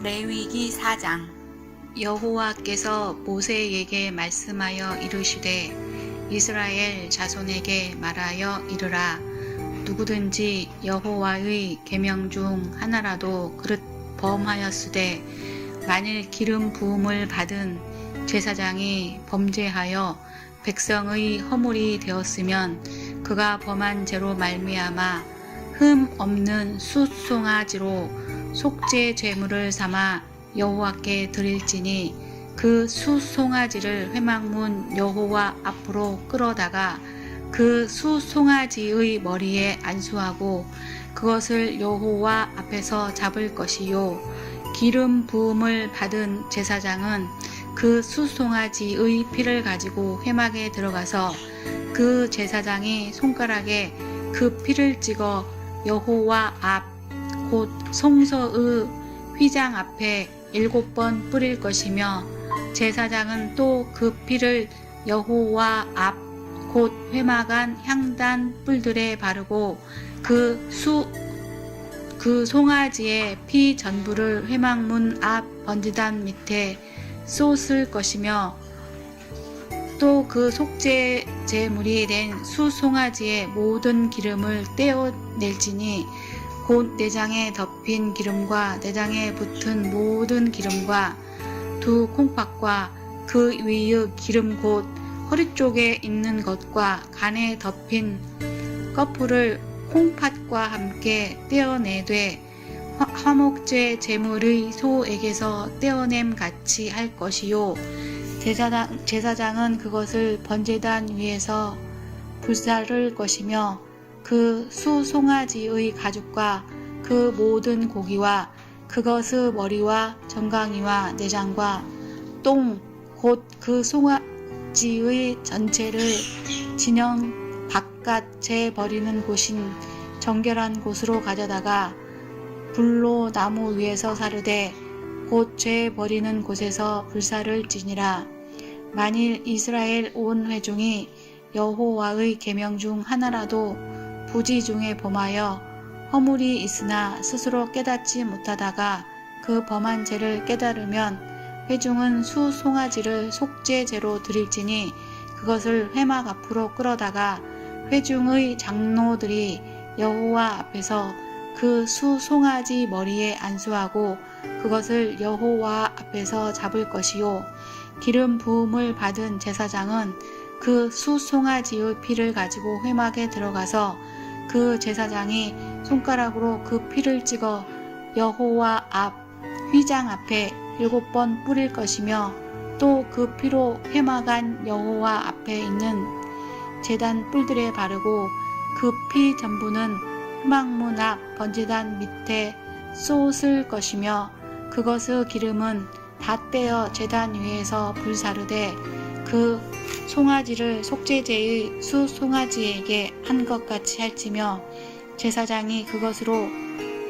레위기 4장. 여호와께서 모세에게 말씀하여 이르시되 이스라엘 자손에게 말하여 이르라. 누구든지 여호와의 계명 중 하나라도 그릇 범하였으되 만일 기름 부음을 받은 제사장이 범죄하여 백성의 허물이 되었으면 그가 범한 죄로 말미암아 흠 없는 숫송아지로 속죄 제물을 삼아 여호와께 드릴지니 그 숫송아지를 회막문 여호와 앞으로 끌어다가 그 숫송아지의 머리에 안수하고 그것을 여호와 앞에서 잡을 것이요. 기름 부음을 받은 제사장은 그 숫송아지의 피를 가지고 회막에 들어가서 그 제사장이 손가락에 그 피를 찍어 여호와 앞 곧 성소의 휘장 앞에 7번 뿌릴 것이며 제사장은 또 그 피를 여호와 앞 곧 회막 안 향단 뿔들에 바르고 그 송아지의 피 전부를 회막문 앞 번제단 밑에 쏟을 것이며 또 그 속죄 제물이 된 수송아지의 모든 기름을 떼어낼지니 곧 내장에 덮인 기름과 내장에 붙은 모든 기름과 두 콩팥과 그 위의 기름 곧 허리 쪽에 있는 것과 간에 덮인 꺼풀을 콩팥과 함께 떼어내되 화목제 제물의 소에게서 떼어냄 같이 할 것이요. 제사장은 그것을 번제단 위에서 불사를 것이며 그 수송아지의 가죽과 그 모든 고기와 그것의 머리와 정강이와 내장과 똥 곧 그 송아지의 전체를 진영 바깥 재 버리는 곳인 정결한 곳으로 가져다가 불로 나무 위에서 사르되 곧 죄 버리는 곳에서 불사를 지니라. 만일 이스라엘 온 회중이 여호와의 계명 중 하나라도 부지 중에 범하여 허물이 있으나 스스로 깨닫지 못하다가 그 범한 죄를 깨달으면 회중은 수송아지를 속죄제로 드릴지니 그것을 회막 앞으로 끌어다가 회중의 장로들이 여호와 앞에서 그 수송아지 머리에 안수하고 그것을 여호와 앞에서 잡을 것이요. 기름 부음을 받은 제사장은 그 수송아지의 피를 가지고 회막에 들어가서 그 제사장이 손가락으로 그 피를 찍어 여호와 앞 휘장 앞에 7번 뿌릴 것이며 또 그 피로 회막 안 여호와 앞에 있는 제단 뿔들에 바르고 그 피 전부는 회막문 앞 번제단 밑에 쏟을 것이며 그것의 기름은 다 떼어 제단 위에서 불사르되 그 송아지를 속죄제의 수송아지에게 한 것 같이 할지며 제사장이 그것으로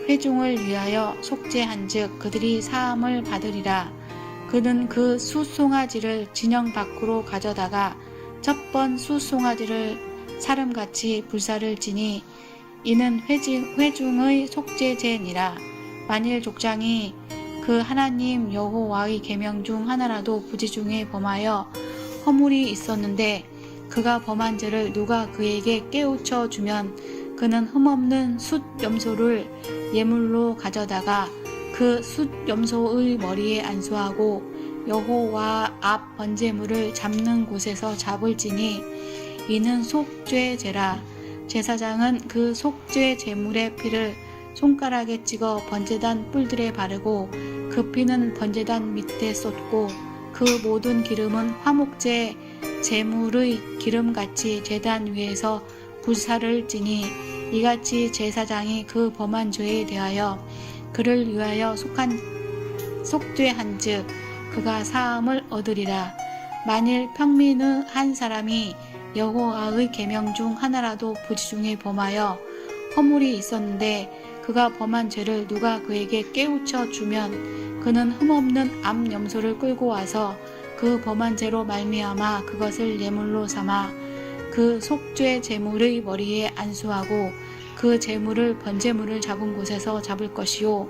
회중을 위하여 속죄한즉 그들이 사함을 받으리라. 그는 그 수송아지를 진영 밖으로 가져다가 첫 번 수송아지를 사름같이 불사를 지니 이는 회중의 속죄제니라. 만일 족장이 그 하나님 여호와의 계명 중 하나라도 부지 중에 범하여 허물이 있었는데 그가 범한 죄를 누가 그에게 깨우쳐 주면 그는 흠없는 숫 염소를 예물로 가져다가 그 숫 염소의 머리에 안수하고 여호와 앞 번제물을 잡는 곳에서 잡을지니 이는 속죄제라. 제사장은 그 속죄 제물의 피를 손가락에 찍어 번제단 뿔들에 바르고 그 피는 번제단 밑에 쏟고 그 모든 기름은 화목제 제물의 기름같이 제단 위에서 불사를 지니 이같이 제사장이 그 범한 죄에 대하여 그를 위하여 속죄한즉 그가 사함을 얻으리라. 만일 평민의 한 사람이 여호와의 계명 중 하나라도 부지 중에 범하여 허물이 있었는데 그가 범한 죄를 누가 그에게 깨우쳐 주면 그는 흠없는 암 염소를 끌고 와서 그 범한 죄로 말미암아 그것을 예물로 삼아 그 속죄 제물의 머리에 안수하고 그 제물을 번제물을 잡은 곳에서 잡을 것이요.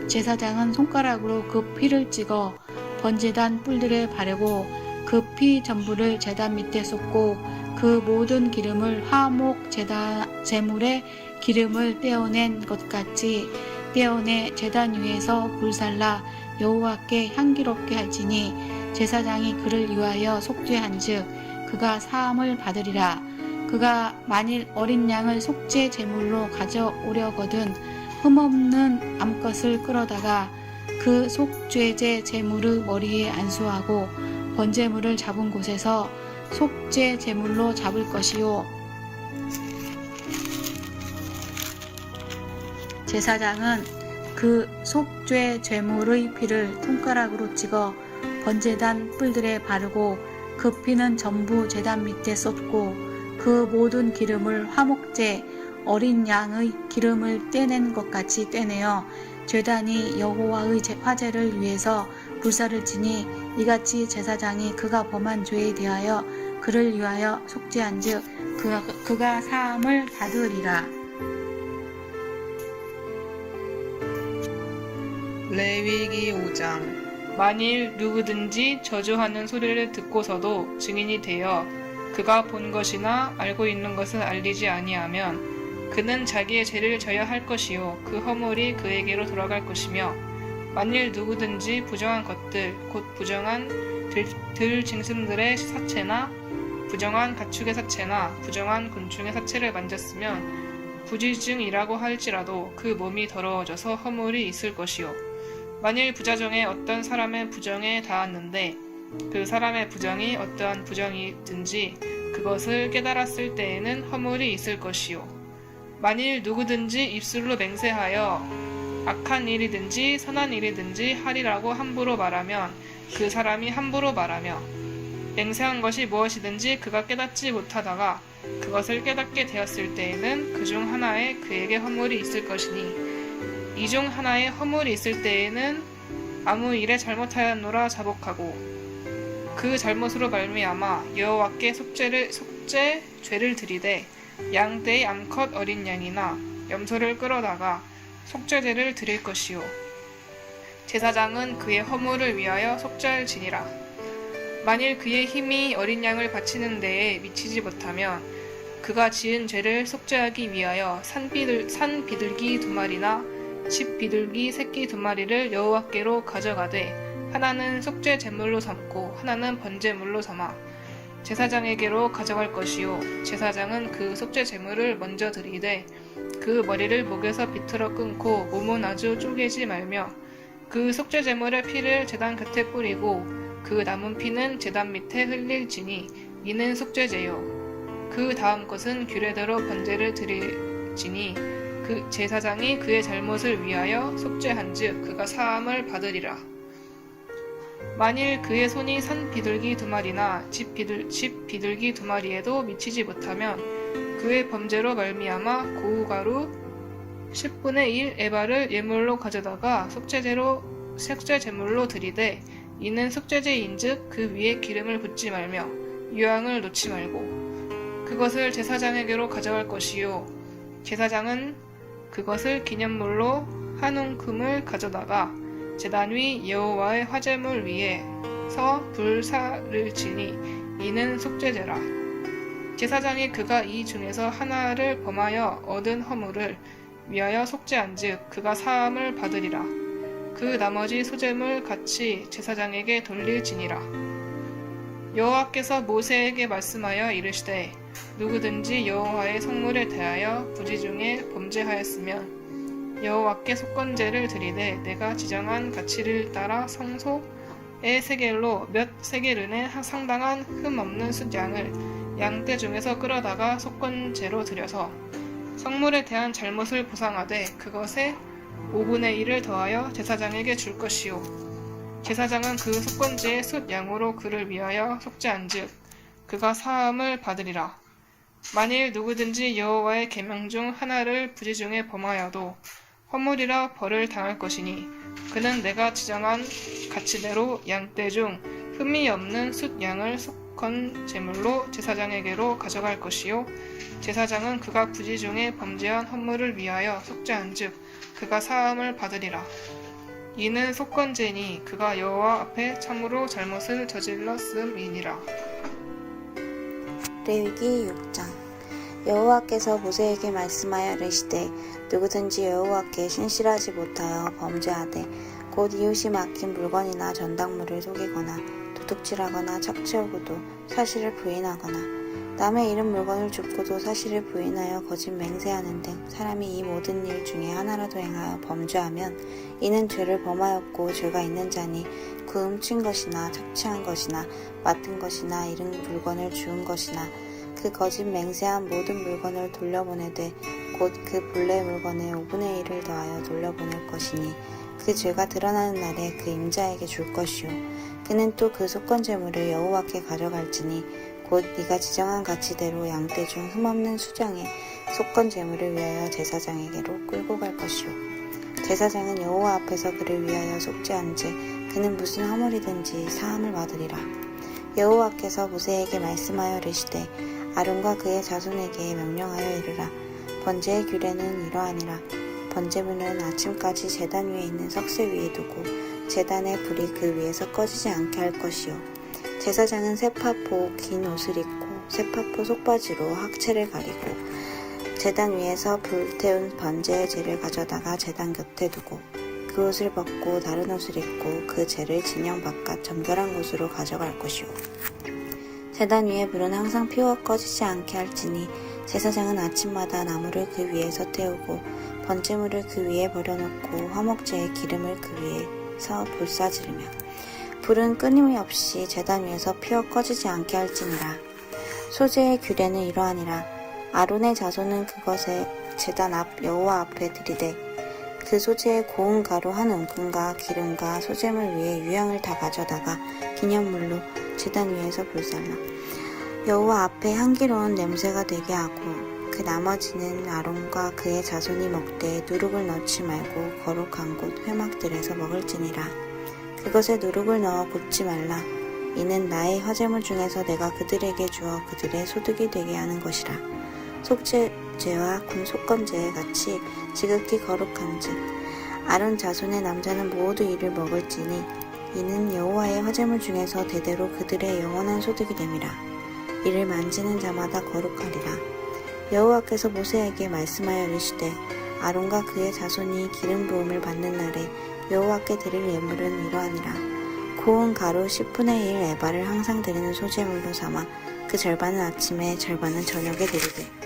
제사장은 손가락으로 그 피를 찍어 번제단 뿔들에 바르고 그 피 전부를 제단 밑에 쏟고 그 모든 기름을 화목 제물에 기름을 떼어낸 것 같이 떼어내 제단 위에서 불살라 여호와께 향기롭게 할지니 제사장이 그를 위하여 속죄한즉 그가 사함을 받으리라. 그가 만일 어린 양을 속죄 제물로 가져오려거든 흠없는 암것을 끌어다가 그 속죄제 제물의 머리에 안수하고 번제물을 잡은 곳에서 속죄 제물로 잡을 것이요 제사장은 그 속죄 제물의 피를 손가락으로 찍어 번제단 뿔들에 바르고 그 피는 전부 제단 밑에 쏟고 그 모든 기름을 화목제 어린 양의 기름을 떼낸 것 같이 떼내어 제단이 여호와의 화제를 위해서 불사를 지니 이같이 제사장이 그가 범한 죄에 대하여 그를 위하여 속죄한즉 그가 사함을 받으리라. 레위기 5장. 만일 누구든지 저주하는 소리를 듣고서도 증인이 되어 그가 본 것이나 알고 있는 것을 알리지 아니하면 그는 자기의 죄를 져야 할 것이요 그 허물이 그에게로 돌아갈 것이며 만일 누구든지 부정한 것들 곧 부정한 들짐승들의 사체나 부정한 가축의 사체나 부정한 곤충의 사체를 만졌으면 부지증이라고 할지라도 그 몸이 더러워져서 허물이 있을 것이요 만일 부자정에 어떤 사람의 부정에 닿았는데 그 사람의 부정이 어떠한 부정이든지 그것을 깨달았을 때에는 허물이 있을 것이요 만일 누구든지 입술로 맹세하여 악한 일이든지 선한 일이든지 하리라고 함부로 말하면 그 사람이 함부로 말하며 맹세한 것이 무엇이든지 그가 깨닫지 못하다가 그것을 깨닫게 되었을 때에는 그 중 하나에 그에게 허물이 있을 것이니 이 중 하나에 허물이 있을 때에는 아무 일에 잘못하였노라 자복하고 그 잘못으로 말미암아 여호와께 속죄죄를 드리되 양떼의 암컷 어린 양이나 염소를 끌어다가 속죄제를 드릴 것이요 제사장은 그의 허물을 위하여 속죄할지니라. 만일 그의 힘이 어린 양을 바치는 데에 미치지 못하면 그가 지은 죄를 속죄하기 위하여 산 비둘기 2마리나 집 비둘기 새끼 2마리를 여호와께로 가져가되 하나는 속죄 제물로 삼고 하나는 번제물로 삼아 제사장에게로 가져갈 것이요 제사장은 그 속죄 제물을 먼저 드리되 그 머리를 목에서 비틀어 끊고 몸은 아주 쪼개지 말며 그 속죄 제물의 피를 제단 곁에 뿌리고 그 남은 피는 제단 밑에 흘릴지니 이는 속죄제요 그 다음 것은 규례대로 번제를 드릴지니 그 제사장이 그의 잘못을 위하여 속죄한즉 그가 사함을 받으리라. 만일 그의 손이 산 비둘기 2마리나 집 비둘기 2마리에도 미치지 못하면 그의 범죄로 말미암아 고우가루 10분의 1 에바를 예물로 가져다가 속죄제물로 드리되 이는 속죄제인즉 그 위에 기름을 붓지 말며 유향을 놓지 말고 그것을 제사장에게로 가져갈 것이요 제사장은 그것을 기념물로 한 움큼을 가져다가 제단 위 여호와의 화제물 위에서 불사를 지니 이는 속죄제라. 제사장이 그가 이 중에서 하나를 범하여 얻은 허물을 위하여 속죄한즉 그가 사함을 받으리라. 그 나머지 소제물 같이 제사장에게 돌릴지니라. 여호와께서 모세에게 말씀하여 이르시되 누구든지 여호와의 성물에 대하여 부지중에 범죄하였으면 여호와께 속건제를 드리되 내가 지정한 가치를 따라 성소의 세겔로 몇 세겔은에 상당한 흠 없는 숫양을 양떼 중에서 끌어다가 속건제로 드려서 성물에 대한 잘못을 보상하되 그것에 5분의 1을 더하여 제사장에게 줄 것이요 제사장은 그 속건제의 숫양으로 그를 위하여 속죄한즉 그가 사함을 받으리라. 만일 누구든지 여호와의 계명 중 하나를 부지중에 범하여도 허물이라 벌을 당할 것이니 그는 내가 지정한 가치대로 양떼 중 흠이 없는 숫양을 속건 제물로 제사장에게로 가져갈 것이요 제사장은 그가 부지중에 범죄한 허물을 위하여 속죄한즉 그가 사함을 받으리라. 이는 속건제니 그가 여호와 앞에 참으로 잘못을 저질렀음이니라. 레위기 6장. 여호와께서 모세에게 말씀하여 이르시되 누구든지 여호와께 신실하지 못하여 범죄하되 곧 이웃이 맡긴 물건이나 전당물을 속이거나 도둑질하거나 착취하고도 사실을 부인하거나 남의 잃은 물건을 줍고도 사실을 부인하여 거짓 맹세하는 등 사람이 이 모든 일 중에 하나라도 행하여 범죄하면 이는 죄를 범하였고 죄가 있는 자니 그 훔친 것이나 착취한 것이나 맡은 것이나 잃은 물건을 주운 것이나 그 거짓 맹세한 모든 물건을 돌려보내되 곧 그 본래 물건의 5분의 1을 더하여 돌려보낼 것이니 그 죄가 드러나는 날에 그 임자에게 줄 것이요 그는 또 그 속건 제물을 여호와께 가져갈지니 곧 네가 지정한 가치대로 양떼 중 흠없는 수장의 속건 제물을 위하여 제사장에게로 끌고 갈 것이요 제사장은 여호와 앞에서 그를 위하여 속죄한즉 그는 무슨 허물이든지 사함을 받으리라. 여호와께서 모세에게 말씀하여 이르시되 아론과 그의 자손에게 명령하여 이르라. 번제의 규례는 이러하니라. 번제물은 아침까지 제단 위에 있는 석쇠 위에 두고 제단의 불이 그 위에서 꺼지지 않게 할 것이요 제사장은 세파포 긴 옷을 입고 세파포 속바지로 학체를 가리고 제단 위에서 불태운 번제의 재를 가져다가 제단 곁에 두고 그 옷을 벗고 다른 옷을 입고 그 재를 진영 바깥 정결한 곳으로 가져갈 것이요 제단 위에 불은 항상 피워 꺼지지 않게 할지니 제사장은 아침마다 나무를 그 위에서 태우고 번제물을 그 위에 버려놓고 화목제의 기름을 그 위에서 불사지르며 불은 끊임없이 제단 위에서 피어 꺼지지 않게 할지니라. 소제의 규례는 이러하니라. 아론의 자손은 그것에 제단 앞 여호와 앞에 들이되 그 소제의 고운 가루 한 움큼과 기름과 소제물 위에 유향을 다 가져다가 기념물로 제단 위에서 불살라. 여호와 앞에 향기로운 냄새가 되게 하고 그 나머지는 아론과 그의 자손이 먹되 누룩을 넣지 말고 거룩한 곳 회막들에서 먹을지니라. 그것에 누룩을 넣어 굽지 말라. 이는 나의 화제물 중에서 내가 그들에게 주어 그들의 소득이 되게 하는 것이라. 속죄제와 속건제에 같이 지극히 거룩한즉 아론 자손의 남자는 모두 이를 먹을지니 이는 여호와의 화제물 중에서 대대로 그들의 영원한 소득이 됨이라. 이를 만지는 자마다 거룩하리라. 여호와께서 모세에게 말씀하여 이르시되 아론과 그의 자손이 기름 부음을 받는 날에 여호와께 드릴 예물은 이러하니라. 고운 가루 10분의 1 에바를 항상 드리는 소제물로 삼아 그 절반은 아침에 절반은 저녁에 드리되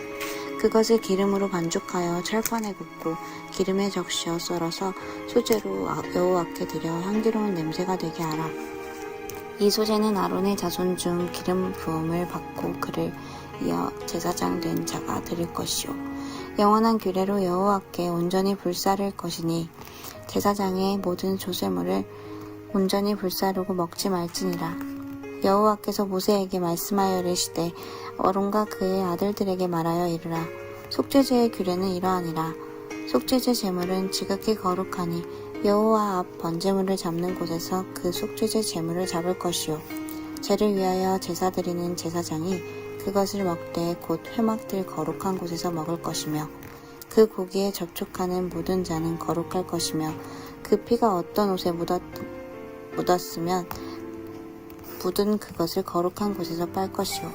그것을 기름으로 반죽하여 철판에 굽고 기름에 적셔 썰어서 소제로 여호와께 드려 향기로운 냄새가 되게 하라. 이 소제는 아론의 자손 중 기름 부음을 받고 그를 이어 제사장 된 자가 드릴 것이요 영원한 규례로 여호와께 온전히 불사를 것이니 제사장의 모든 조세물을 온전히 불사르고 먹지 말지니라. 여호와께서 모세에게 말씀하여 이르시되 아론과 그의 아들들에게 말하여 이르라. 속죄제의 규례는 이러하니라. 속죄제 제물은 지극히 거룩하니 여호와 앞 번제물을 잡는 곳에서 그 속죄제 제물을 잡을 것이요 제를 위하여 제사 드리는 제사장이 그것을 먹되 곧 회막들 거룩한 곳에서 먹을 것이며 그 고기에 접촉하는 모든 자는 거룩할 것이며 그 피가 어떤 옷에 묻었으면 묻은 그것을 거룩한 곳에서 빨 것이요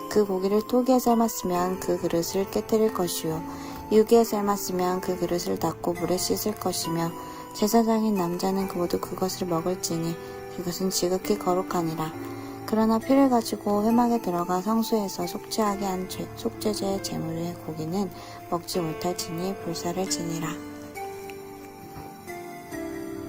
그 고기를 토기에 삶았으면 그 그릇을 깨뜨릴 것이요 유기에 삶았으면 그 그릇을 닦고 물에 씻을 것이며 제사장인 남자는 모두 그것을 먹을지니 그것은 지극히 거룩하니라. 그러나 피를 가지고 회막에 들어가 성소에서 속죄하게 한 속죄제 제물의 고기는 먹지 못할지니 불사를 지니라.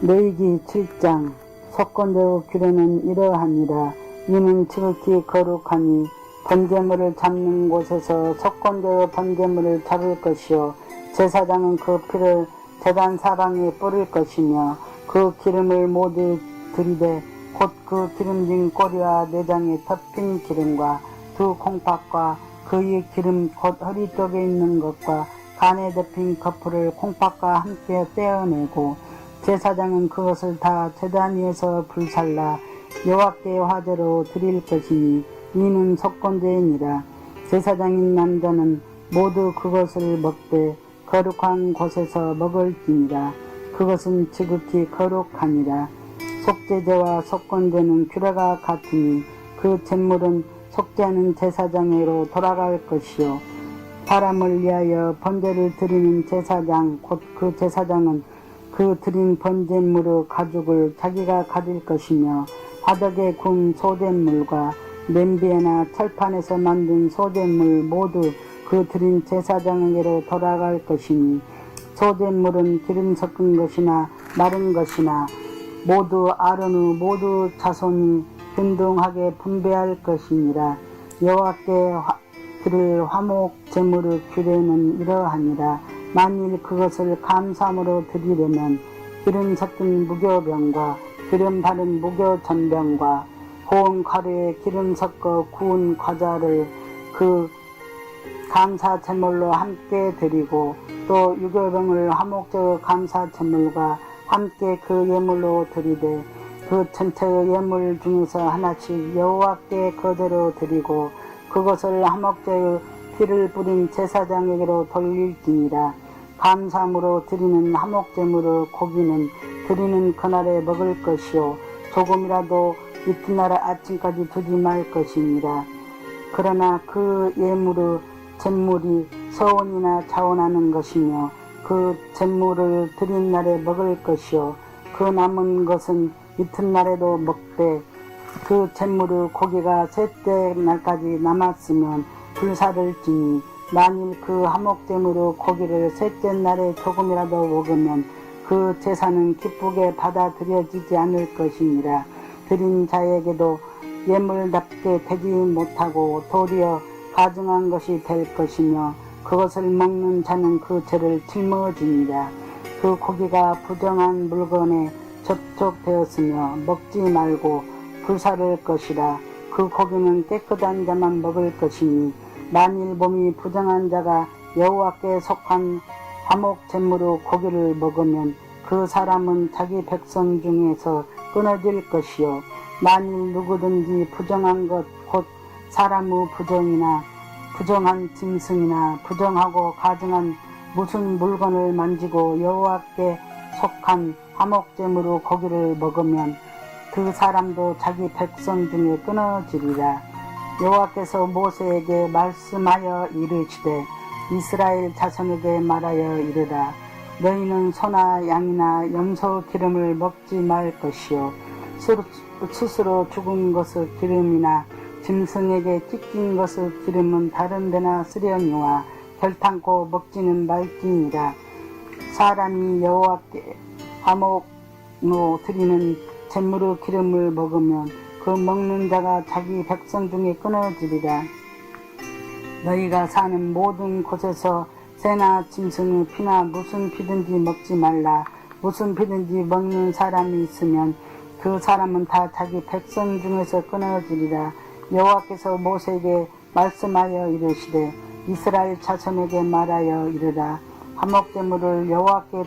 레위기 7장. 속건제의 규례는 이러하니라. 이는 지극히 거룩하니 번제물을 잡는 곳에서 속건제의 번제물을 잡을 것이요 제사장은 그 피를 제단 사방에 뿌릴 것이며 그 기름을 모두 들이되 곧 그 기름진 꼬리와 내장에 덮인 기름과 두 콩팥과 그의 기름 곧 허리 쪽에 있는 것과 간에 덮인 거풀을 콩팥과 함께 떼어내고 제사장은 그것을 다 제단 위에서 불살라 여호와께 화제로 드릴 것이니 이는 속건제이니라. 제사장인 남자는 모두 그것을 먹되 거룩한 곳에서 먹을지니라. 그것은 지극히 거룩하니라. 속죄제와 속건제는 규례가 같으니 그 제물은 속죄하는 제사장에게로 돌아갈 것이요 사람을 위하여 번제를 드리는 제사장 곧 그 제사장은 그 드린 번제물의 가죽을 자기가 가질 것이며 바닥에 구운 소재물과 냄비에나 철판에서 만든 소재물 모두 그 드린 제사장에게로 돌아갈 것이니 소재물은 기름 섞은 것이나 마른 것이나 모두 아론의 모두 자손이 균등하게 분배할 것이니라. 여호와께 드릴 화목 제물의 규례는 이러하니라. 만일 그것을 감사함으로 드리려면 기름 섞인 무교병과 기름 바른 무교전병과 고운 가루에 기름 섞어 구운 과자를 그 감사 제물로 함께 드리고 또 유교병을 화목제의 감사 제물과 함께 그 예물로 드리되 그 전체의 예물 중에서 하나씩 여호와께 거제로 드리고 그것을 화목제의 피를 뿌린 제사장에게로 돌릴지니라. 감사함으로 드리는 화목제물의 고기는 드리는 그날에 먹을 것이요 조금이라도 이튿날 아침까지 두지 말 것이니라. 그러나 그 예물의 잿물이 서원이나 자원하는 것이며 그 잿물을 드린 날에 먹을 것이요 그 남은 것은 이튿날에도 먹되 그 잿물의 고기가 셋째 날까지 남았으면 불사를 지니 만일 그 화목제물의 고기를 셋째 날에 조금이라도 먹으면 그 제사는 기쁘게 받아들여지지 않을 것이니라. 드린 자에게도 예물답게 되지 못하고 도리어 가증한 것이 될 것이며 그것을 먹는 자는 그 죄를 짊어지니라. 그 고기가 부정한 물건에 접촉되었으며 먹지 말고 불사를 것이라. 그 고기는 깨끗한 자만 먹을 것이니 만일 몸이 부정한 자가 여호와께 속한 화목 제물의 고기를 먹으면 그 사람은 자기 백성 중에서 끊어질 것이요 만일 누구든지 부정한 것 곧 사람의 부정이나 부정한 짐승이나 부정하고 가증한 무슨 물건을 만지고 여호와께 속한 화목제물의 고기를 먹으면 그 사람도 자기 백성 중에 끊어지리라. 여호와께서 모세에게 말씀하여 이르시되 이스라엘 자손에게 말하여 이르라. 너희는 소나 양이나 염소 기름을 먹지 말 것이요 스스로 죽은 것의 기름이나 짐승에게 찢긴 것의 기름은 다른 데나 쓰려니와 결탄코 먹지는 말지니라. 사람이 여호와께 화목으로 드리는 제물의 기름을 먹으면 그 먹는 자가 자기 백성 중에 끊어지리라. 너희가 사는 모든 곳에서 새나 짐승의 피나 무슨 피든지 먹지 말라. 무슨 피든지 먹는 사람이 있으면 그 사람은 다 자기 백성 중에서 끊어지리라. 여호와께서 모세에게 말씀하여 이르시되 이스라엘 자손에게 말하여 이르라. 화목제물을 여호와께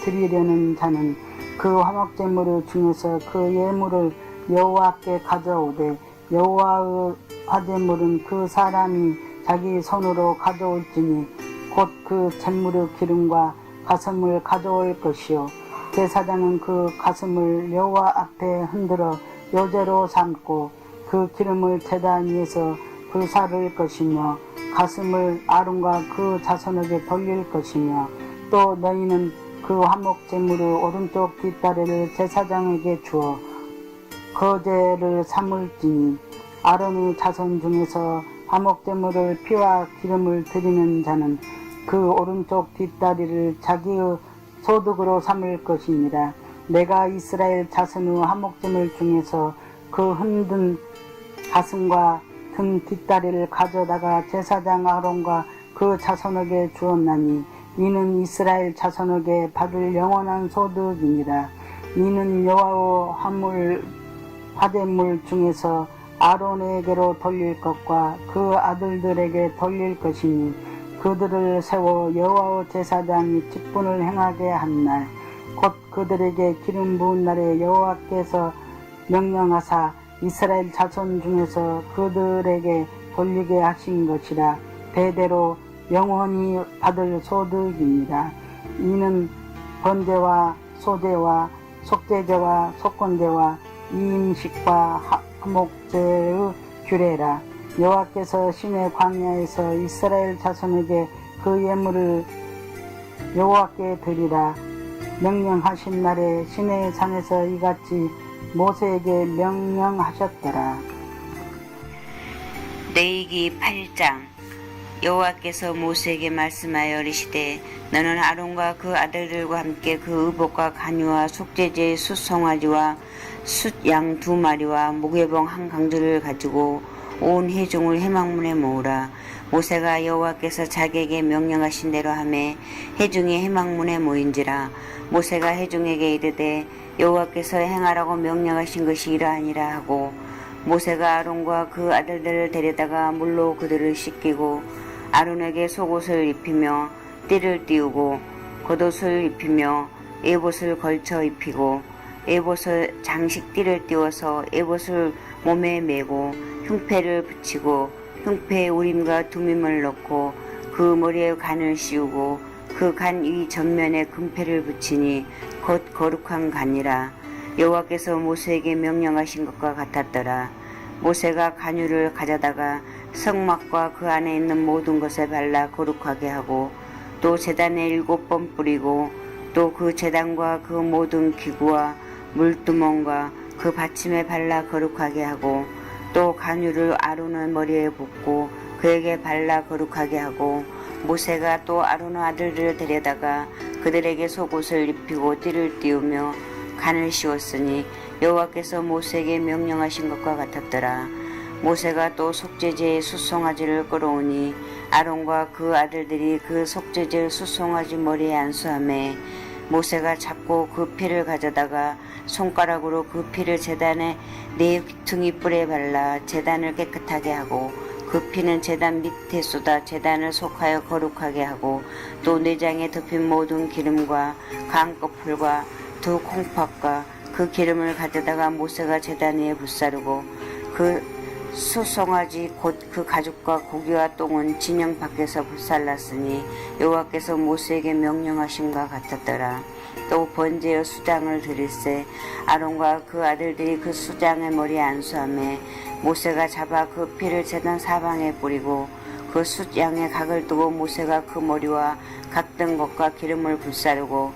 드리려는 자는 그 화목제물 중에서 그 예물을 여호와께 가져오되 여호와의 화제물은 그 사람이 자기 손으로 가져올지니 곧 그 제물의 기름과 가슴을 가져올 것이요 제사장은 그 가슴을 여호와 앞에 흔들어 요제로 삼고 그 기름을 제단 위에서 불사를 것이며 가슴을 아론과 그 자손에게 돌릴 것이며 또 너희는 그 화목제물의 오른쪽 뒷다리를 제사장에게 주어 거제를 삼을지니 아론의 자손 중에서 화목제물을 피와 기름을 드리는 자는 그 오른쪽 뒷다리를 자기의 소득으로 삼을 것이니라. 내가 이스라엘 자손의 화목제물 중에서 그 흔든 가슴과 등 뒷다리를 가져다가 제사장 아론과 그 자손에게 주었나니 이는 이스라엘 자손에게 받을 영원한 소득이니라. 이는 여호와의 화제물 중에서 아론에게로 돌릴 것과 그 아들들에게 돌릴 것이니 그들을 세워 여호와의 제사장이 직분을 행하게 한 날 곧 그들에게 기름 부은 날에 여호와께서 명령하사 이스라엘 자손 중에서 그들에게 돌리게 하신 것이라. 대대로 영원히 받을 소득입니다. 이는 번제와 소제와 속제제와 속건제와 이임식과 화목제의 규례라. 여호와께서 시내 광야에서 이스라엘 자손에게 그 예물을 여호와께 드리라 명령하신 날에 시내 산에서 이같이 모세에게 명령하셨더라. 레위기 8장. 여호와께서 모세에게 말씀하여 이르시되 너는 아론과 그 아들들과 함께 그 의복과 간유와 속죄제의 숫송아지와 숫양 2마리와 목회봉 1강주를 가지고 온 회중을 회막문에 모으라. 모세가 여호와께서 자기에게 명령하신 대로 하매 회중이 회막문에 모인지라. 모세가 회중에게 이르되 여호와께서 행하라고 명령하신 것이 이러하니라 하고 모세가 아론과 그 아들들을 데려다가 물로 그들을 씻기고 아론에게 속옷을 입히며 띠를 띠우고 겉옷을 입히며 에봇을 걸쳐 입히고 에봇을 장식띠를 띄워서 에봇을 몸에 메고 흉패를 붙이고 흉패에 우림과 두밈을 넣고 그 머리에 간을 씌우고 그 간 위 전면에 금패를 붙이니 곧 거룩한 간이라. 여호와께서 모세에게 명령하신 것과 같았더라. 모세가 간유를 가져다가 성막과 그 안에 있는 모든 것에 발라 거룩하게 하고 또 제단에 7번 뿌리고 또 그 제단과 그 모든 기구와 물두멍과 그 받침에 발라 거룩하게 하고 또 간유를 아론의 머리에 붓고 그에게 발라 거룩하게 하고 모세가 또 아론의 아들들을 데려다가 그들에게 속옷을 입히고 띠를 띄우며 간을 씌웠으니 여호와께서 모세에게 명령하신 것과 같았더라. 모세가 또 속죄제의 숫송아지를 끌어오니 아론과 그 아들들이 그 속죄제의 숫송아지 머리에 안수하매 모세가 잡고 그 피를 가져다가 손가락으로 그 피를 제단의 4귀퉁이 뿔에 발라 제단을 깨끗하게 하고 그 피는 제단 밑에 쏟아 제단을 속하여 거룩하게 하고 또 내장에 덮인 모든 기름과 강꺼풀과 2 콩팥과 그 기름을 가져다가 모세가 제단 위에 붓사르고 그 숫송아지 곧 그 가죽과 고기와 똥은 진영 밖에서 불살랐으니 여호와께서 모세에게 명령하심과 같았더라. 또 번제의 수장을 드릴세 아론과 그 아들들이 그 수장의 머리에 안수하매 모세가 잡아 그 피를 제단 사방에 뿌리고 그 숫양에 각을 두고 모세가 그 머리와 각든 것과 기름을 불사르고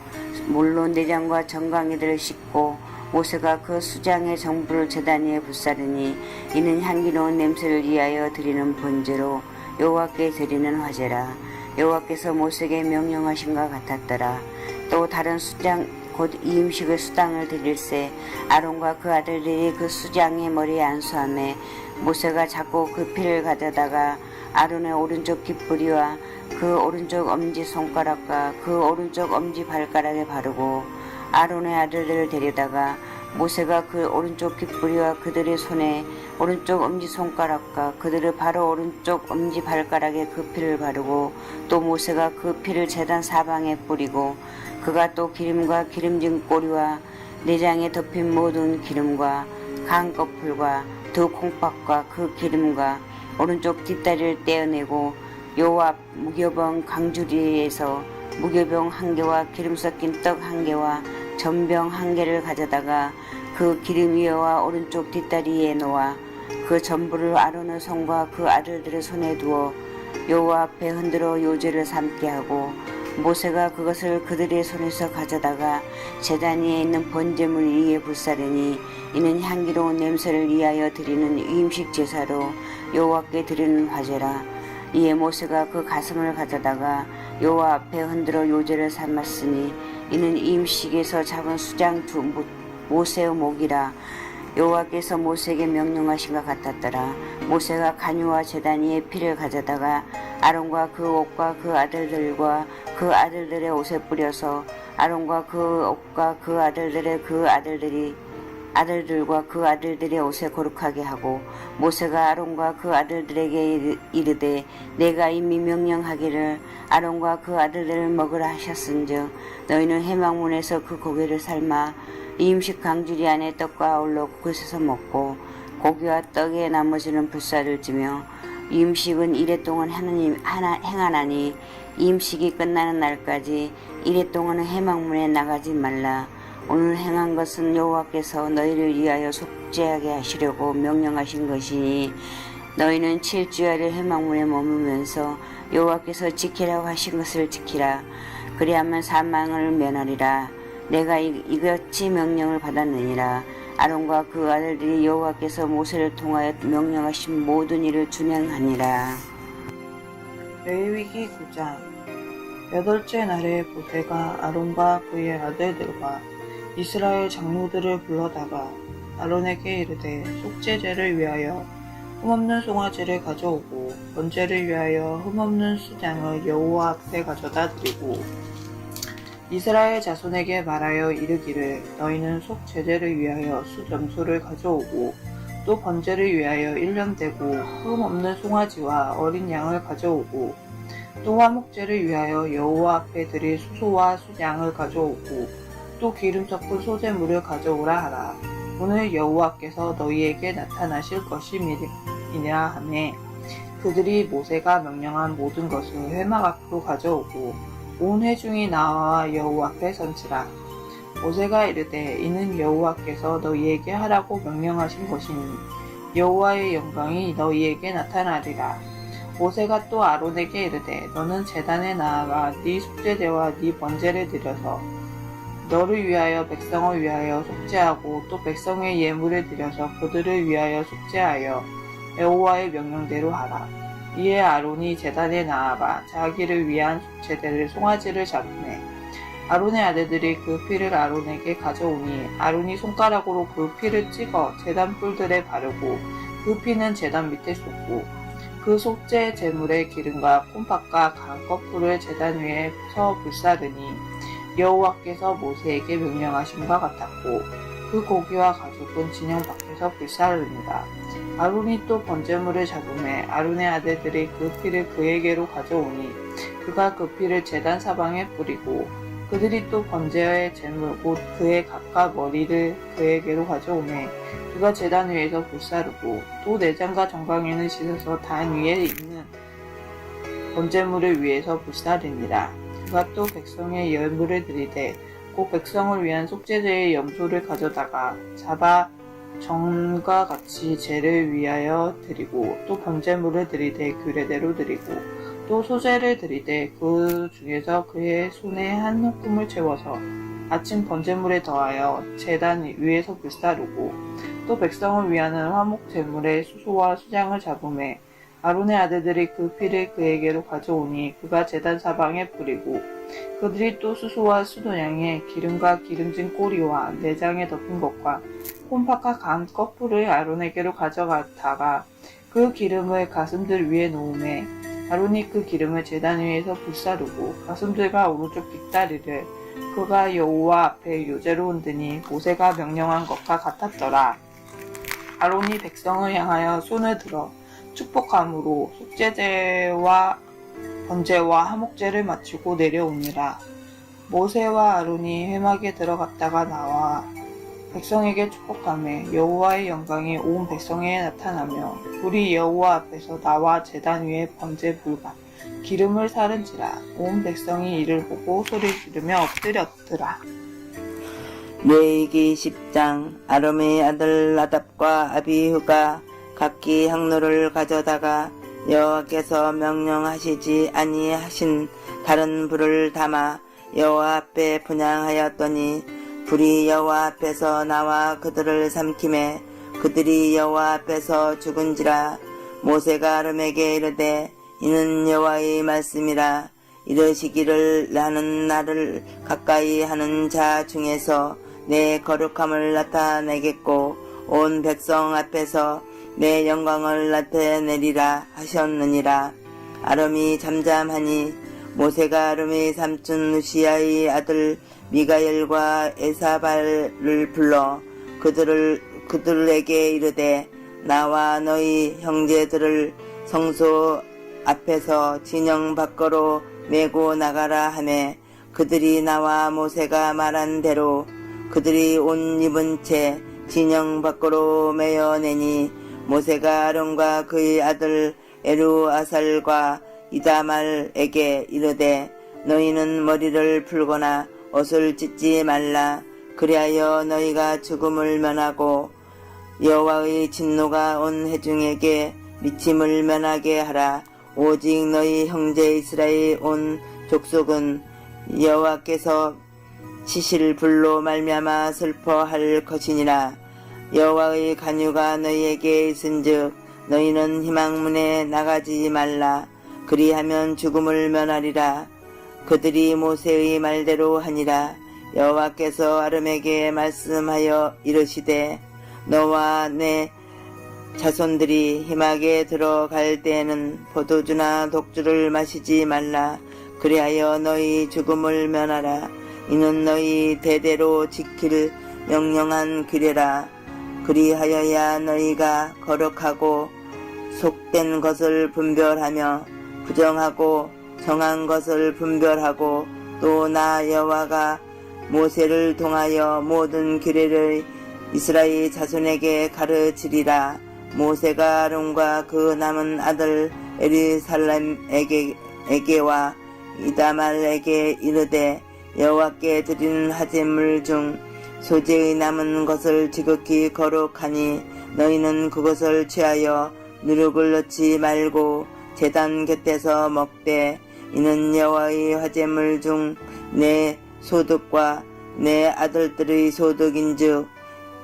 물로 내장과 정강이들을 씻고 모세가 그 수장의 정부를 제단 위에 불사르니 이는 향기로운 냄새를 위하여 드리는 번제로 여호와께 드리는 화제라. 여호와께서 모세에게 명령하신과 같았더라. 또 다른 수장 곧 이음식의 수당을 드릴세 아론과 그 아들들이 그 수장의 머리에 안수하매 모세가 잡고 그 피를 가져다가 아론의 오른쪽 깃뿌리와 그 오른쪽 엄지손가락과 그 오른쪽 엄지발가락에 바르고 아론의 아들들을 데려다가 모세가 그 오른쪽 깃뿌리와 그들의 손에 오른쪽 엄지손가락과 그들의 바로 오른쪽 엄지발가락에 그 피를 바르고 또 모세가 그 피를 제단 사방에 뿌리고 그가 또 기름과 기름진 꼬리와 내장에 덮인 모든 기름과 강꺼풀과 2 콩팥과 그 기름과 오른쪽 뒷다리를 떼어내고 요압 무교병 강주리에서 무교병 1개와 기름 섞인 떡 1개와 전병 1개를 가져다가 그 기름 위에와 오른쪽 뒷다리에 놓아 그 전부를 아론의 손과 그 아들들의 손에 두어 여호와 앞에 흔들어 요제를 삼게 하고 모세가 그것을 그들의 손에서 가져다가 제단 위에 있는 번제물 위에 불사르니 이는 향기로운 냄새를 위하여 드리는 위임식 제사로 여호와께 드리는 화제라. 이에 모세가 그 가슴을 가져다가 여호와 앞에 흔들어 요제를 삼았으니 이는 위임식에서 잡은 수장 모세의 목이라. 여호와께서 모세에게 명령하신 것 같았더라. 모세가 간유와 제단 위에 피를 가져다가 아론과 그 옷과 그 아들들과 그 아들들의 옷에 뿌려서 아론과 그 옷과 그 아들들의 그 아들들과 그 아들들의 옷에 거룩하게 하고 모세가 아론과 그 아들들에게 이르되 내가 이미 명령하기를 아론과 그 아들들을 먹으라 하셨은즉 너희는 회막문에서 그 고기를 삶아 이임식 강주리 안에 떡과 아울러 그곳에서 먹고 고기와 떡의 나머지는 불살을 지며 임식은 이래 동안 행하나니 임식이 끝나는 날까지 이래 동안은 회막문에 나가지 말라. 오늘 행한 것은 여호와께서 너희를 위하여 속죄하게 하시려고 명령하신 것이니 너희는 7주야를 회막문에 머무면서 여호와께서 지키라고 하신 것을 지키라. 그리하면 사망을 면하리라. 내가 이같이 명령을 받았느니라. 아론과 그 아들들이 여호와께서 모세를 통하여 명령하신 모든 일을 준행하니라. 레위기 9장. 여덟째 날에 모세가 아론과 그의 아들들과 이스라엘 장로들을 불러다가 아론에게 이르되 속죄제를 위하여 흠없는 송아지를 가져오고 번제를 위하여 흠없는 수장을 여호와 앞에 가져다 드리고 이스라엘 자손에게 말하여 이르기를 너희는 속죄제를 위하여 수점소를 가져오고 또 번제를 위하여 1년 되고 흠없는 송아지와 어린 양을 가져오고 또 화목제를 위하여 여호와 앞에 드릴 수소와 수양을 가져오고 또 기름 섞은 소제물을 가져오라 하라. 오늘 여호와께서 너희에게 나타나실 것임이니라 하매 그들이 모세가 명령한 모든 것을 회막 앞으로 가져오고 온 회중이 나와 여호와 앞에 선지라. 모세가 이르되 이는 여호와께서 너희에게 하라고 명령하신 것이니 여호와의 영광이 너희에게 나타나리라. 모세가 또 아론에게 이르되 너는 제단에 나아가 네 속죄제와 네 번제를 드려서 너를 위하여 백성을 위하여 속죄하고 또 백성의 예물을 드려서 그들을 위하여 속죄하여 여호와의 명령대로 하라. 이에 아론이 제단에 나아가 자기를 위한 속죄제를 송아지를 잡으매 아론의 아들들이 그 피를 아론에게 가져오니 아론이 손가락으로 그 피를 찍어 제단 뿔들에 바르고 그 피는 제단 밑에 쏟고 그 속죄 제물의 기름과 콩팥과 간 거풀을 제단 위에 서 불사르니 여호와께서 모세에게 명령하심과 같았고 그 고기와 가죽은 진영 밖에서 불사르니라. 아론이 또 번제물을 잡으매 아론의 아들들이 그 피를 그에게로 가져오니 그가 그 피를 제단 사방에 뿌리고 그들이 또 번제의 제물 곧 그의 각과 머리를 그에게로 가져오매 그가 제단 위에서 불사르고 또 내장과 정강이는 씻어서 단 위에 있는 번제물을 위에서 불사르니라. 그가 또 백성의 예물을 드리되 곧 백성을 위한 속죄제의 염소를 가져다가 잡아 전과 같이 제를 위하여 드리고 또 번제물을 드리되 규례대로 드리고 또 소제를 드리되 그 중에서 그의 손에 한 움큼을 채워서 아침 번제물에 더하여 제단 위에서 불사르고 또 백성을 위하는 화목 제물의 수소와 수장을 잡으매 아론의 아들들이 그 피를 그에게로 가져오니 그가 제단 사방에 뿌리고 그들이 또 수소와 수도양에 기름과 기름진 꼬리와 내장에 덮인 것과 콩팥과 간 거풀을 아론에게로 가져다가 그 기름을 가슴들 위에 놓으매 아론이 그 기름을 제단 위에서 불사르고 가슴들과 오른쪽 뒷다리를 그가 여호와 앞에 요제로 흔드니 모세가 명령한 것과 같았더라. 아론이 백성을 향하여 손을 들어 축복함으로 속죄제와 번제와 화목제를 마치고 내려오니라. 모세와 아론이 회막에 들어갔다가 나와 백성에게 축복하며 여호와의 영광이 온 백성에 나타나며 불이 여호와 앞에서 나와 제단 위에 번제 불과 기름을 사른지라. 온 백성이 이를 보고 소리 지르며 엎드렸더라. 레위기 10장. 아론의 아들 나답과 아비후가 각기 향로를 가져다가 여호와께서 명령하시지 아니하신 다른 불을 담아 여호와 앞에 분향하였더니 불이 여호와 앞에서 나와 그들을 삼키매 그들이 여호와 앞에서 죽은지라. 모세가 아론에게 이르되 이는 여호와의 말씀이라. 이르시기를 나는 나를 가까이 하는 자 중에서 내 거룩함을 나타내겠고 온 백성 앞에서 내 영광을 나타내리라 하셨느니라. 아론이 잠잠하니 모세가 아론의 삼촌 누시아의 아들 미가엘과 에사발을 불러 그들에게 이르되 나와 너희 형제들을 성소 앞에서 진영 밖으로 메고 나가라 하매 그들이 나와 모세가 말한 대로 그들이 옷 입은 채 진영 밖으로 메어내니 모세가 아론과 그의 아들 에루아살과 이다말에게 이르되 너희는 머리를 풀거나 옷을 찢지 말라. 그리하여 너희가 죽음을 면하고 여호와의 진노가 온 회중에게 미침을 면하게 하라. 오직 너희 형제 이스라엘 온 족속은 여호와께서 치실 불로 말미암아 슬퍼할 것이니라. 여호와의 간유가 너희에게 있은즉 너희는 희망문에 나가지 말라. 그리하면 죽음을 면하리라. 그들이 모세의 말대로 하니라. 여호와께서 아름에게 말씀하여 이르시되 너와 내 자손들이 희막에 들어갈 때에는 포도주나 독주를 마시지 말라. 그리하여 너희 죽음을 면하라. 이는 너희 대대로 지킬 명령한 규례라. 그리하여야 너희가 거룩하고 속된 것을 분별하며 부정하고 정한 것을 분별하고 또 나 여호와가 모세를 통하여 모든 규례를 이스라엘 자손에게 가르치리라. 모세가 아론과 그 남은 아들 엘리살렘에게와 이다말에게 이르되 여호와께 드리는 하제물 중 소재의 남은 것을 지극히 거룩하니 너희는 그것을 취하여 누룩을 넣지 말고 제단 곁에서 먹되 이는 여호와의 화제물 중 내 소득과 내 아들들의 소득인즉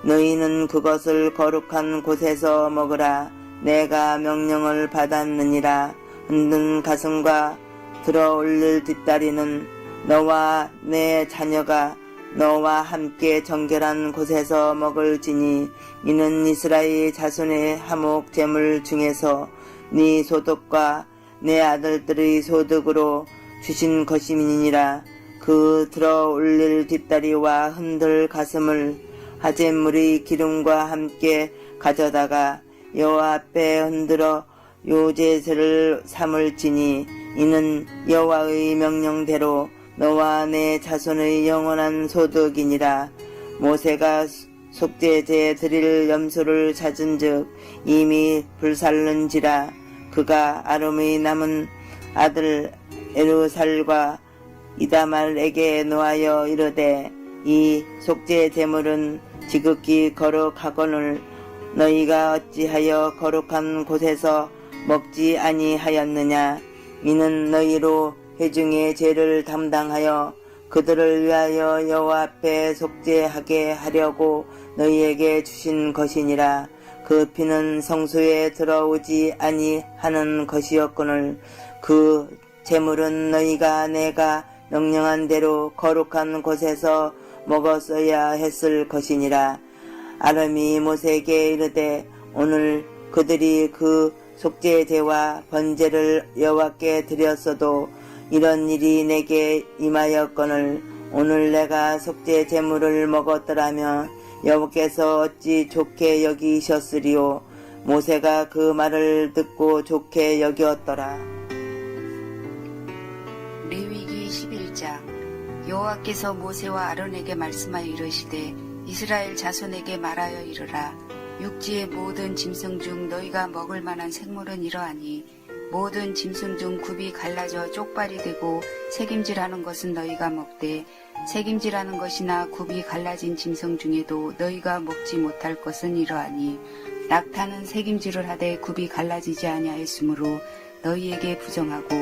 너희는 그것을 거룩한 곳에서 먹으라. 내가 명령을 받았느니라. 흔든 가슴과 들어올릴 뒷다리는 너와 내 자녀가 너와 함께 정결한 곳에서 먹을지니 이는 이스라엘 자손의 화목 제물 중에서 네 소득과 내 아들들의 소득으로 주신 것임이니라. 그 들어올릴 뒷다리와 흔들 가슴을 하제물의 기름과 함께 가져다가 여호와 앞에 흔들어 요제새를 삼을지니 이는 여호와의 명령대로 너와 내 자손의 영원한 소득이니라. 모세가 속죄제 드릴 염소를 찾은즉 이미 불살른지라. 그가 아름의 남은 아들 에루살과 이다말에게 노하여 이르되 이 속죄 제물은 지극히 거룩하거늘 너희가 어찌하여 거룩한 곳에서 먹지 아니하였느냐. 이는 너희로 회중의 죄를 담당하여 그들을 위하여 여호와 앞에 속죄하게 하려고 너희에게 주신 것이니라. 그 피는 성소에 들어오지 아니하는 것이었거늘 그 제물은 너희가 내가 명령한 대로 거룩한 곳에서 먹었어야 했을 것이니라. 아름이 모세에게 이르되 오늘 그들이 그 속죄제와 번제를 여호와께 드렸어도 이런 일이 내게 임하였거늘 오늘 내가 속죄 제물을 먹었더라면 여호와께서 어찌 좋게 여기셨으리요. 모세가 그 말을 듣고 좋게 여겼더라. 레위기 11장. 여호와께서 모세와 아론에게 말씀하여 이르시되 이스라엘 자손에게 말하여 이르라. 육지의 모든 짐승 중 너희가 먹을 만한 생물은 이러하니 모든 짐승 중 굽이 갈라져 쪽발이 되고 새김질하는 것은 너희가 먹되 새김질하는 것이나 굽이 갈라진 짐승 중에도 너희가 먹지 못할 것은 이러하니 낙타는 새김질을 하되 굽이 갈라지지 아니하였으므로 너희에게 부정하고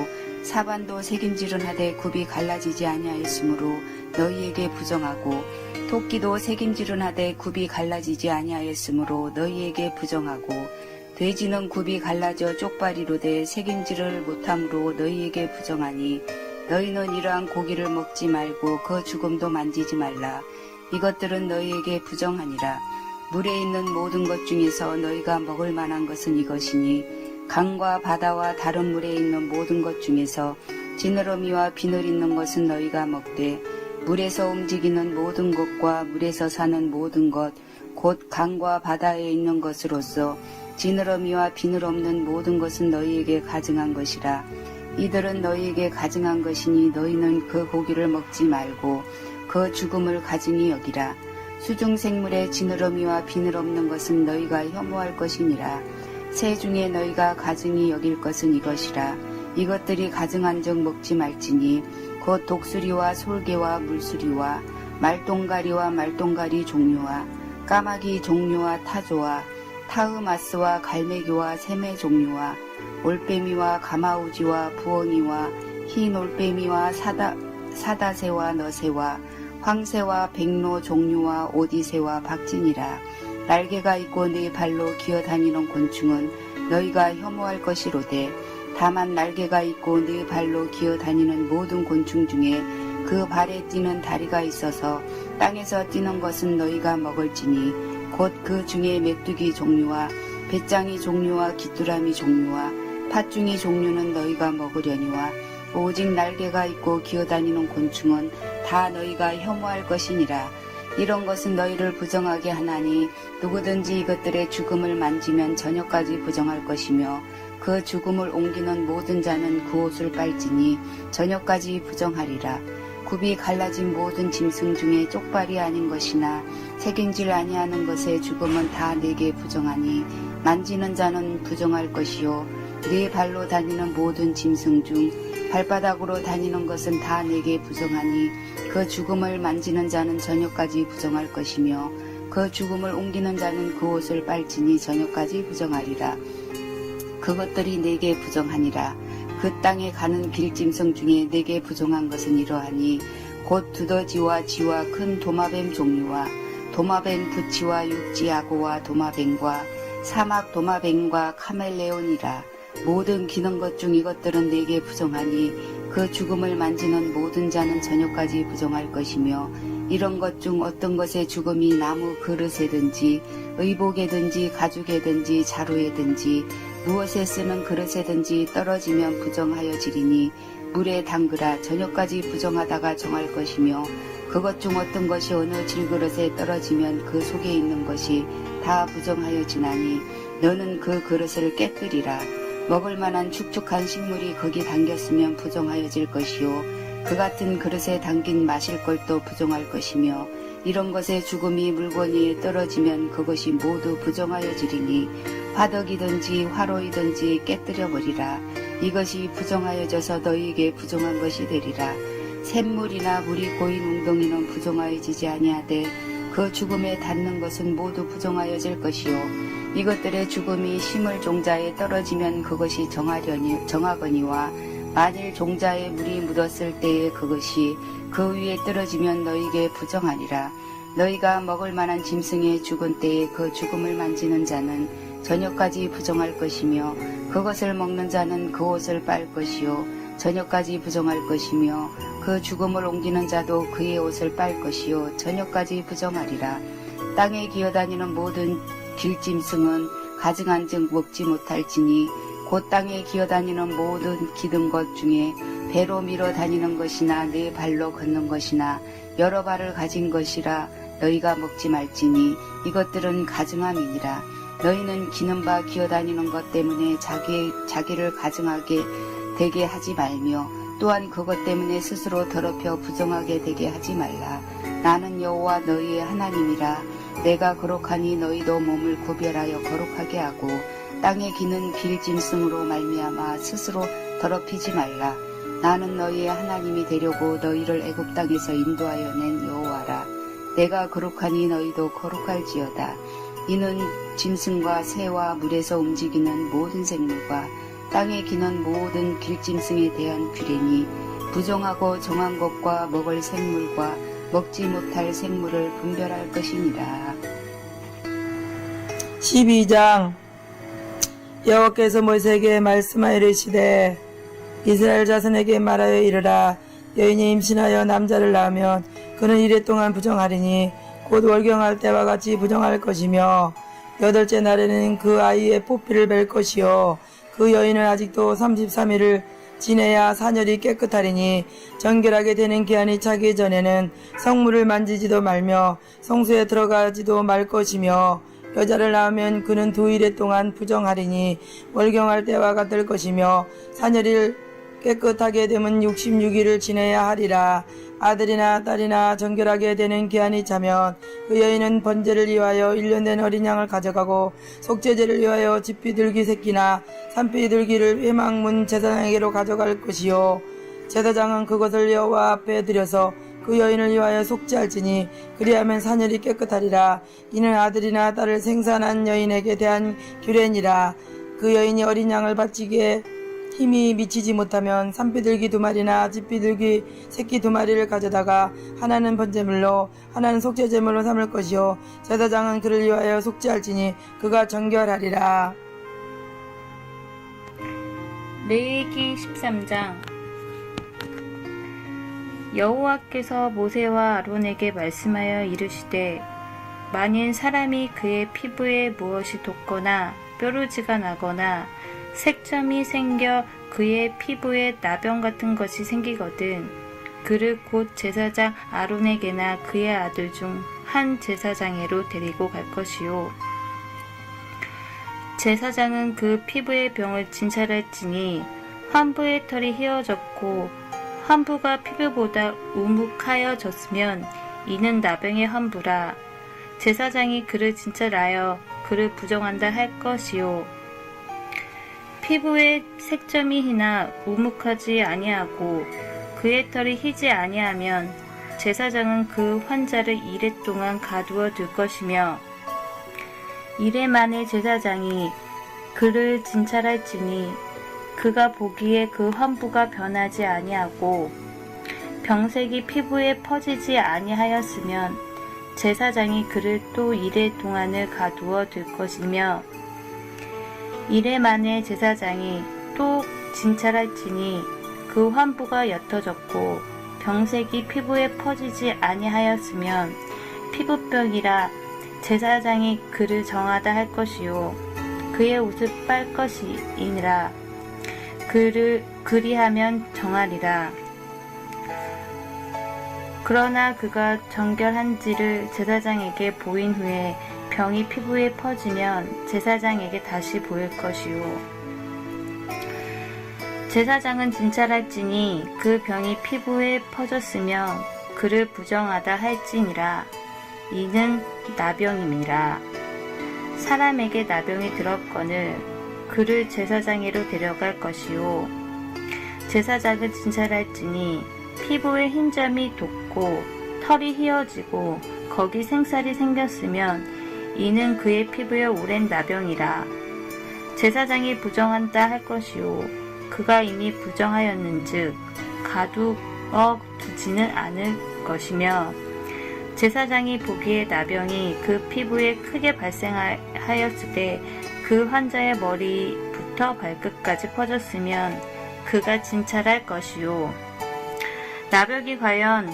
사반도 새김질은 하되 굽이 갈라지지 아니하였으므로 너희에게 부정하고 토끼도 새김질은 하되 굽이 갈라지지 아니하였으므로 너희에게 부정하고 돼지는 굽이 갈라져 쪽발이로 돼 새김질을 못함으로 너희에게 부정하니 너희는 이러한 고기를 먹지 말고 그 죽음도 만지지 말라. 이것들은 너희에게 부정하니라. 물에 있는 모든 것 중에서 너희가 먹을 만한 것은 이것이니 강과 바다와 다른 물에 있는 모든 것 중에서 지느러미와 비늘 있는 것은 너희가 먹되 물에서 움직이는 모든 것과 물에서 사는 모든 것 곧 강과 바다에 있는 것으로서 지느러미와 비늘 없는 모든 것은 너희에게 가증한 것이라. 이들은 너희에게 가증한 것이니 너희는 그 고기를 먹지 말고 그 죽음을 가증히 여기라. 수중생물의 지느러미와 비늘 없는 것은 너희가 혐오할 것이니라. 새 중에 너희가 가증히 여길 것은 이것이라. 이것들이 가증한즉 먹지 말지니 곧 독수리와 솔개와 물수리와 말똥가리와 말똥가리 종류와 까마귀 종류와 타조와 타흐마스와 갈매기와 새매 종류와 올빼미와 가마우지와 부엉이와 흰 올빼미와 사다새와 너새와 황새와 백로 종류와 오디새와 박진이라. 날개가 있고 네 발로 기어다니는 곤충은 너희가 혐오할 것이로되 다만 날개가 있고 네 발로 기어다니는 모든 곤충 중에 그 발에 뛰는 다리가 있어서 땅에서 뛰는 것은 너희가 먹을지니 곧 그 중에 메뚜기 종류와 배짱이 종류와 귀뚜라미 종류와 팥중이 종류는 너희가 먹으려니와 오직 날개가 있고 기어다니는 곤충은 다 너희가 혐오할 것이니라. 이런 것은 너희를 부정하게 하나니 누구든지 이것들의 죽음을 만지면 저녁까지 부정할 것이며 그 죽음을 옮기는 모든 자는 그 옷을 빨지니 저녁까지 부정하리라. 굽이 갈라진 모든 짐승 중에 쪽발이 아닌 것이나 새긴질 아니하는 것의 죽음은 다 내게 부정하니 만지는 자는 부정할 것이요 네 발로 다니는 모든 짐승 중 발바닥으로 다니는 것은 다 내게 부정하니 그 죽음을 만지는 자는 저녁까지 부정할 것이며 그 죽음을 옮기는 자는 그 옷을 빨지니 저녁까지 부정하리라. 그것들이 내게 부정하니라. 그 땅에 가는 길짐승 중에 내게 부정한 것은 이러하니 곧 두더지와 쥐와 큰 도마뱀 종류와 도마뱀 부치와 육지야고와 도마뱀과 사막 도마뱀과 카멜레온이라. 모든 기는 것 중 이것들은 내게 부정하니 그 죽음을 만지는 모든 자는 저녁까지 부정할 것이며 이런 것 중 어떤 것의 죽음이 나무 그릇에든지 의복에든지 가죽에든지 자루에든지 무엇에 쓰는 그릇에든지 떨어지면 부정하여지리니 물에 담그라. 저녁까지 부정하다가 정할 것이며 그것 중 어떤 것이 어느 질그릇에 떨어지면 그 속에 있는 것이 다 부정하여지나니 너는 그 그릇을 깨뜨리라. 먹을 만한 축축한 식물이 거기 담겼으면 부정하여질 것이요 그 같은 그릇에 담긴 마실 것도 부정할 것이며 이런 것의 죽음이 물건 위에 떨어지면 그것이 모두 부정하여지리니 화덕이든지 화로이든지 깨뜨려버리라. 이것이 부정하여져서 너희에게 부정한 것이 되리라. 샘물이나 물이 고인 웅덩이는 부정하여지지 아니하되 그 죽음에 닿는 것은 모두 부정하여질 것이요 이것들의 죽음이 심을 종자에 떨어지면 그것이 정하거니와 만일 종자에 물이 묻었을 때에 그것이 그 위에 떨어지면 너희에게 부정하니라. 너희가 먹을 만한 짐승의 죽은 때에 그 죽음을 만지는 자는 저녁까지 부정할 것이며 그것을 먹는 자는 그 옷을 빨 것이요 저녁까지 부정할 것이며 그 죽음을 옮기는 자도 그의 옷을 빨 것이요 저녁까지 부정하리라. 땅에 기어다니는 모든 길짐승은 가증한즉 먹지 못할지니 곧 땅에 기어다니는 모든 기든 것 중에 배로 밀어 다니는 것이나 네 발로 걷는 것이나 여러 발을 가진 것이라 너희가 먹지 말지니 이것들은 가증함이니라. 너희는 기는 바 기어다니는 것 때문에 자기를 가증하게 되게 하지 말며 또한 그것 때문에 스스로 더럽혀 부정하게 되게 하지 말라. 나는 여호와 너희의 하나님이라. 내가 거룩하니 너희도 몸을 구별하여 거룩하게 하고 땅에 기는 길짐승으로 말미암아 스스로 더럽히지 말라. 나는 너희의 하나님이 되려고 너희를 애굽 땅에서 인도하여 낸 여호와라. 내가 거룩하니 너희도 거룩할지어다. 이는 짐승과 새와 물에서 움직이는 모든 생물과 땅에 기는 모든 길짐승에 대한 규례니 부정하고 정한 것과 먹을 생물과 먹지 못할 생물을 분별할 것이니라. 12장 여호와께서 모세에게 말씀하여 이르시되 이스라엘 자손에게 말하여 이르라. 여인이 임신하여 남자를 낳으면 그는 이래 동안 부정하리니 곧 월경할 때와 같이 부정할 것이며 여덟째 날에는 그 아이의 포피를 뵐 것이요 그 여인은 아직도 33일을 지내야 사녀리 깨끗하리니 정결하게 되는 기한이 차기 전에는 성물을 만지지도 말며 성소에 들어가지도 말 것이며 여자를 낳으면 그는 2일 동안 부정하리니 월경할 때와 같을 것이며 사녀리를 깨끗하게 되면 66일을 지내야 하리라. 아들이나 딸이나 정결하게 되는 기한이 차면 그 여인은 번제를 위하여 1년 된 어린 양을 가져가고 속죄제를 위하여 집비둘기 새끼나 산비둘기를 회막문 제사장에게로 가져갈 것이요 제사장은 그것을 여호와 앞에 드려서 그 여인을 위하여 속죄할지니 그리하면 사녀리 깨끗하리라. 이는 아들이나 딸을 생산한 여인에게 대한 규례니라. 그 여인이 어린 양을 바치기에 힘이 미치지 못하면 산비둘기 2마리나 집비둘기 새끼 2마리를 가져다가 하나는 번제물로 하나는 속죄제물로 삼을 것이요 제사장은 그를 위하여 속죄할지니 그가 정결하리라. 레위기 13장. 여호와께서 모세와 아론에게 말씀하여 이르시되 만일 사람이 그의 피부에 무엇이 돋거나 뾰루지가 나거나 색점이 생겨 그의 피부에 나병 같은 것이 생기거든 그를 곧 제사장 아론에게나 그의 아들 중 한 제사장에로 데리고 갈 것이요 제사장은 그 피부의 병을 진찰할지니 환부의 털이 휘어졌고 환부가 피부보다 우묵하여졌으면 이는 나병의 환부라. 제사장이 그를 진찰하여 그를 부정한다 할 것이요 피부에 색점이 희나 우묵하지 아니하고 그의 털이 희지 아니하면 제사장은 그 환자를 이레 동안 가두어 둘 것이며 이레 만에 제사장이 그를 진찰할지니 그가 보기에 그 환부가 변하지 아니하고 병색이 피부에 퍼지지 아니하였으면 제사장이 그를 또 이레 동안을 가두어 둘 것이며 이레 만에 제사장이 또 진찰할지니 그 환부가 옅어졌고 병색이 피부에 퍼지지 아니하였으면 피부병이라 제사장이 그를 정하다 할 것이요 그의 옷을 빨 것이니라. 그를 그리하면 정하리라. 그러나 그가 정결한지를 제사장에게 보인 후에 병이 피부에 퍼지면 제사장에게 다시 보일 것이요 제사장은 진찰할지니 그 병이 피부에 퍼졌으며 그를 부정하다 할지니라. 이는 나병임이라. 사람에게 나병이 들었거늘 그를 제사장에로 데려갈 것이요 제사장은 진찰할지니 피부에 흰 점이 돋고 털이 휘어지고 거기 생살이 생겼으면 이는 그의 피부에 오랜 나병이라. 제사장이 부정한다 할 것이요 그가 이미 부정하였는즉 가두어 두지는 않을 것이며 제사장이 보기에 나병이 그 피부에 크게 발생하였으되 그 환자의 머리부터 발끝까지 퍼졌으면 그가 진찰할 것이요 나병이 과연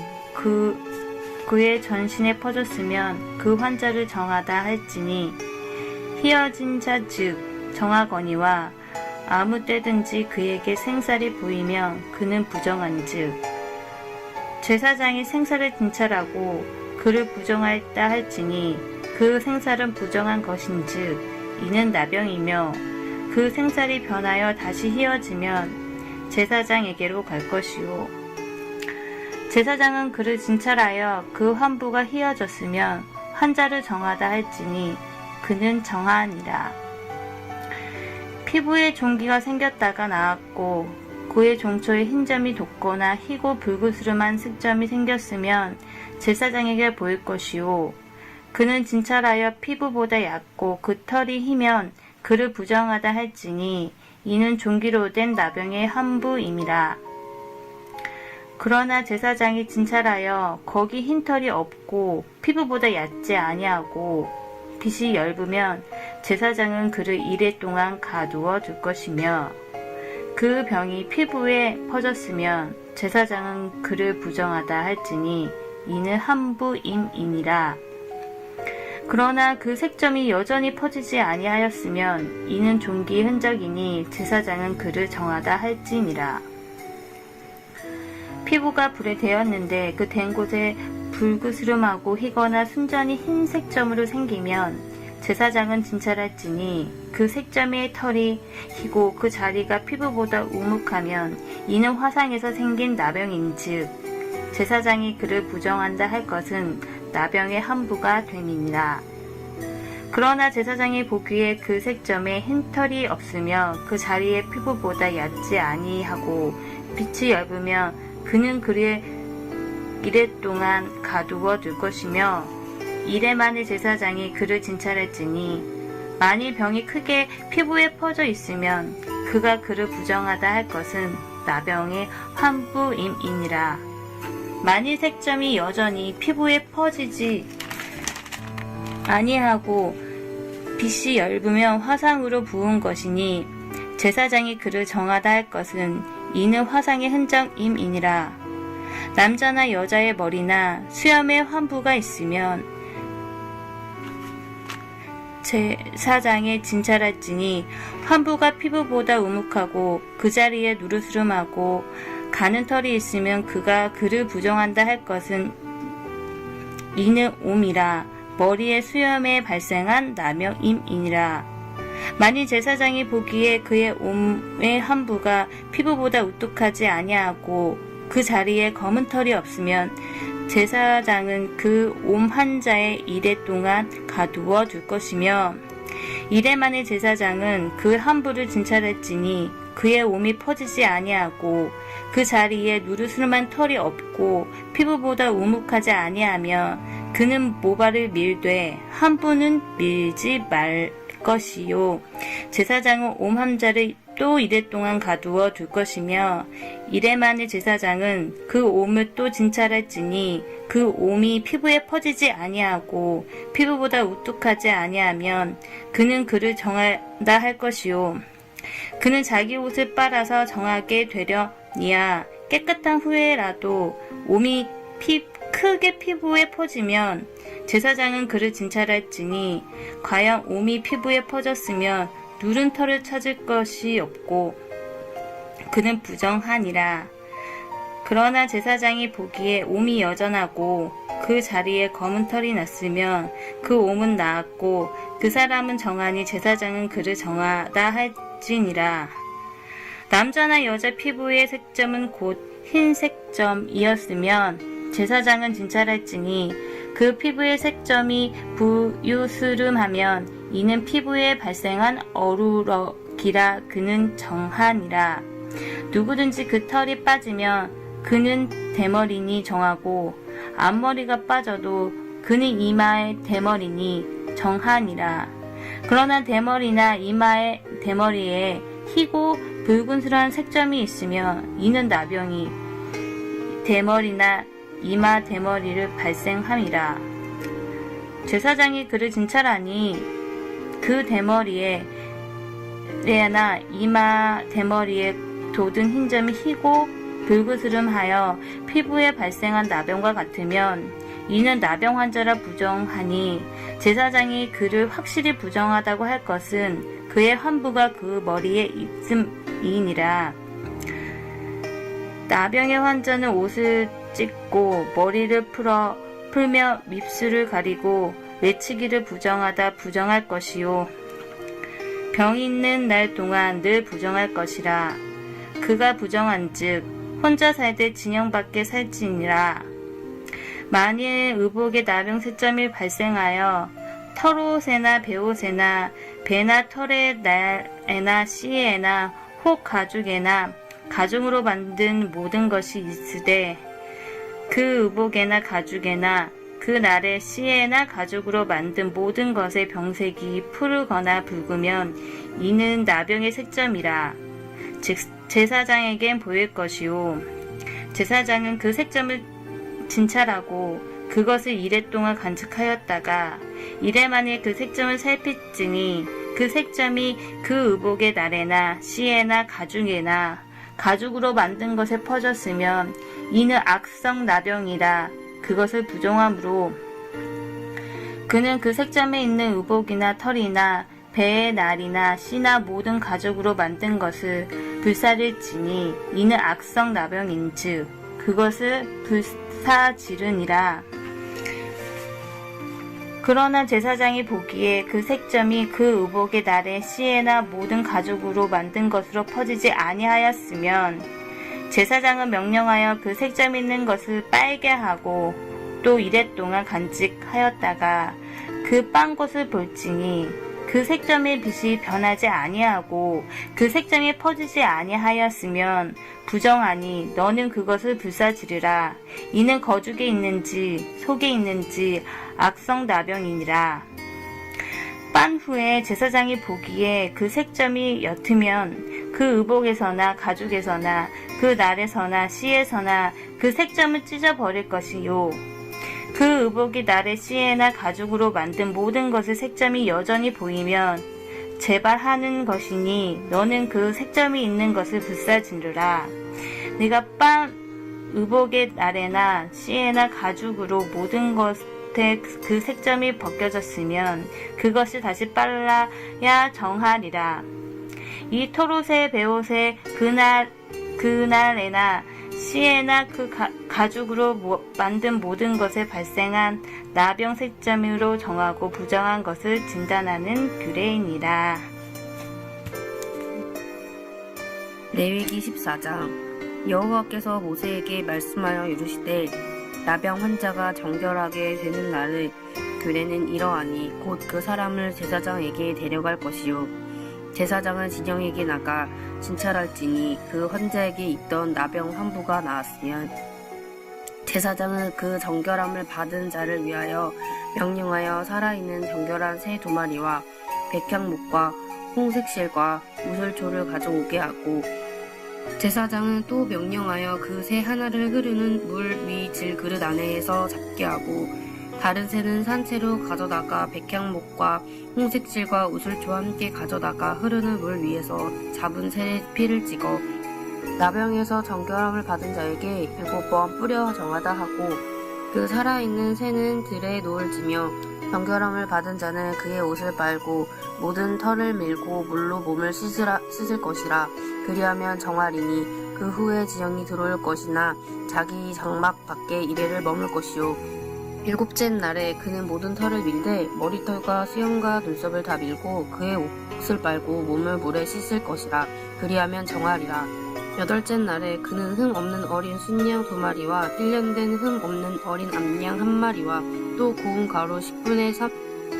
그의 전신에 퍼졌으면 그 환자를 정하다 할지니 휘어진 자 즉 정하거니와 아무 때든지 그에게 생살이 보이면 그는 부정한즉 제사장이 생살을 진찰하고 그를 부정하였다 할지니 그 생살은 부정한 것인즉 이는 나병이며 그 생살이 변하여 다시 휘어지면 제사장에게로 갈 것이요 제사장은 그를 진찰하여 그 환부가 휘어졌으면 환자를 정하다 할지니 그는 정하니라. 피부에 종기가 생겼다가 나았고 그의 종초에 흰점이 돋거나 희고 불그스름한 색점이 생겼으면 제사장에게 보일 것이요 그는 진찰하여 피부보다 얕고 그 털이 희면 그를 부정하다 할지니 이는 종기로 된 나병의 환부임이라. 그러나 제사장이 진찰하여 거기 흰털이 없고 피부보다 얕지 아니하고 빛이 엷으면 제사장은 그를 이레 동안 가두어 둘 것이며 그 병이 피부에 퍼졌으면 제사장은 그를 부정하다 할지니 이는 환부임이니라. 그러나 그 색점이 여전히 퍼지지 아니하였으면 이는 종기의 흔적이니 제사장은 그를 정하다 할지니라. 피부가 불에 대었는데 그 댄 곳에 불그스름하고 희거나 순전히 흰 색점으로 생기면 제사장은 진찰할지니 그 색점의 털이 희고 그 자리가 피부보다 우묵하면 이는 화상에서 생긴 나병인즉 제사장이 그를 부정한다 할 것은 나병의 함부가 됨이니라. 그러나 제사장이 보기에 그 색점에 흰털이 없으며 그 자리에 피부보다 얕지 아니하고 빛이 엷으며 그는 그를 이래 동안 가두어 둘 것이며 이래 만에 제사장이 그를 진찰할지니 만일 병이 크게 피부에 퍼져 있으면 그가 그를 부정하다 할 것은 나병의 환부임이니라. 만일 색점이 여전히 피부에 퍼지지 아니하고 빛이 엷으면 화상으로 부은 것이니 제사장이 그를 정하다 할 것은 이는 화상의 흔적임이니라. 남자나 여자의 머리나 수염에 환부가 있으면 제사장에 진찰할지니 환부가 피부보다 우묵하고 그 자리에 누르스름하고 가는 털이 있으면 그가 그를 부정한다 할 것은 이는 옴이라. 머리의 수염에 발생한 나병임이니라. 만일 제사장이 보기에 그의 옴의 환부가 피부보다 우뚝하지 아니하고 그 자리에 검은 털이 없으면 제사장은 그 옴 환자의 이래 동안 가두어 둘 것이며 이래 만에 제사장은 그 환부를 진찰할지니 그의 옴이 퍼지지 아니하고 그 자리에 누르스름한 털이 없고 피부보다 우묵하지 아니하며 그는 모발을 밀되 환부는 밀지 말 것이요 제사장은 옴 환자를 또 이래 동안 가두어 둘 것이며 이래 만에 제사장은 그 옴을 또 진찰할지니 그 옴이 피부에 퍼지지 아니하고 피부보다 우뚝하지 아니하면 그는 그를 정하다 할 것이요 그는 자기 옷을 빨아서 정하게 되려니와 깨끗한 후에라도 옴이 크게 피부에 퍼지면 제사장은 그를 진찰할지니 과연 옴이 피부에 퍼졌으면 누른 털을 찾을 것이 없고 그는 부정하니라. 그러나 제사장이 보기에 옴이 여전하고 그 자리에 검은 털이 났으면 그 옴은 나았고 그 사람은 정하니 제사장은 그를 정하다 할지니라. 남자나 여자 피부의 색점은 곧 흰 색점이었으면 제사장은 진찰할지니 그 피부의 색점이 부유스름하면 이는 피부에 발생한 어루럭이라 그는 정하니라. 누구든지 그 털이 빠지면 그는 대머리니 정하고 앞머리가 빠져도 그는 이마의 대머리니 정하니라. 그러나 대머리나 이마의 대머리에 희고 붉은스러운 색점이 있으면 이는 나병이 대머리나 이마 대머리를 발생함이라. 제사장이 그를 진찰하니 그 대머리에나 이마 대머리에 돋은 흰점이 희고 붉으스름하여 피부에 발생한 나병과 같으면 이는 나병 환자라 부정하니 제사장이 그를 확실히 부정하다고 할 것은 그의 환부가 그 머리에 있음이니라. 나병의 환자는 옷을 찢고 머리를 풀며 밉술을 가리고 외치기를 부정하다 부정할 것이요 병이 있는 날 동안 늘 부정할 것이라. 그가 부정한즉 혼자 살되 진영 밖에 살지니라. 만일 의복에 나병 색점이 발생하여 털옷에나 베옷에나 배나 털의 날에나 씨에나 혹 가죽에나 가죽으로 만든 모든 것이 있으되 그 의복에나 가죽에나 그 날에 씨에나 가죽으로 만든 모든 것의 병색이 푸르거나 붉으면 이는 나병의 색점이라. 즉 제사장에겐 보일 것이요 제사장은 그 색점을 진찰하고 그것을 이래 동안 간직하였다가 이래 만에 그 색점을 살필지니 그 색점이 그 의복의 날에나 씨에나 가죽에나 가죽으로 만든 것에 퍼졌으면 이는 악성 나병이라. 그것을 부정함으로 그는 그 색점에 있는 의복이나 털이나 배의 날이나 씨나 모든 가죽으로 만든 것을 불사를지니 이는 악성 나병인즉 그것을 불사지르니라. 그러나 제사장이 보기에 그 색점이 그 의복의 날에 씨에나 모든 가죽으로 만든 것으로 퍼지지 아니하였으면 제사장은 명령하여 그 색점 있는 것을 빨게 하고 또 이랫 동안 간직하였다가 그 빤 것을 볼지니 그 색점의 빛이 변하지 아니하고 그 색점이 퍼지지 아니하였으면 부정하니 너는 그것을 불사지르라. 이는 거죽에 있는지 속에 있는지 악성 나병이니라. 빤 후에 제사장이 보기에 그 색점이 옅으면 그 의복에서나 가죽에서나 그 날에서나 씨에서나 그 색점을 찢어버릴 것이요. 그 의복이 날의 씨에나 가죽으로 만든 모든 것의 색점이 여전히 보이면 재발하는 것이니 너는 그 색점이 있는 것을 불사지르라. 네가 빤 의복의 날에나 씨에나 가죽으로 모든 것에 그 색점이 벗겨졌으면 그것이 다시 빨라야 정하리라. 이 토롯의 베옷의 그날에나 씨에나 그 가죽으로 만든 모든 것에 발생한 나병 색점으로 정하고 부정한 것을 진단하는 규례이니라. 레위기 14장. 여호와께서 모세에게 말씀하여 이르시되 나병 환자가 정결하게 되는 날의 규례는 이러하니 곧 그 사람을 제사장에게 데려갈 것이요 제사장은 진영에게 나가 진찰할지니 그 환자에게 있던 나병 환부가 나았으면 제사장은 그 정결함을 받은 자를 위하여 명령하여 살아있는 정결한 새 2마리와 백향목과 홍색실과 우슬초를 가져오게 하고 제사장은 또 명령하여 그 새 하나를 흐르는 물 위 질그릇 안에서 잡게 하고 다른 새는 산채로 가져다가 백향목과 홍색실과 우슬초와 함께 가져다가 흐르는 물 위에서 잡은 새의 피를 찍어 나병에서 정결함을 받은 자에게 7번 뿌려 정하다 하고 그 살아있는 새는 들에 노을 지며 정결함을 받은 자는 그의 옷을 빨고 모든 털을 밀고 물로 몸을 씻을 것이라. 그리하면 정하리니 그 후에 지령이 들어올 것이나 자기 장막 밖에 이래를 머물 것이요 7째 날에 그는 모든 털을 밀되 머리털과 수염과 눈썹을 다 밀고 그의 옷을 빨고 몸을 물에 씻을 것이라. 그리하면 정하리라. 8째 날에 그는 흠 없는 어린 순양 2마리와 1년 된 흠 없는 어린 암양 1마리와 또 고운 가루 10분의 3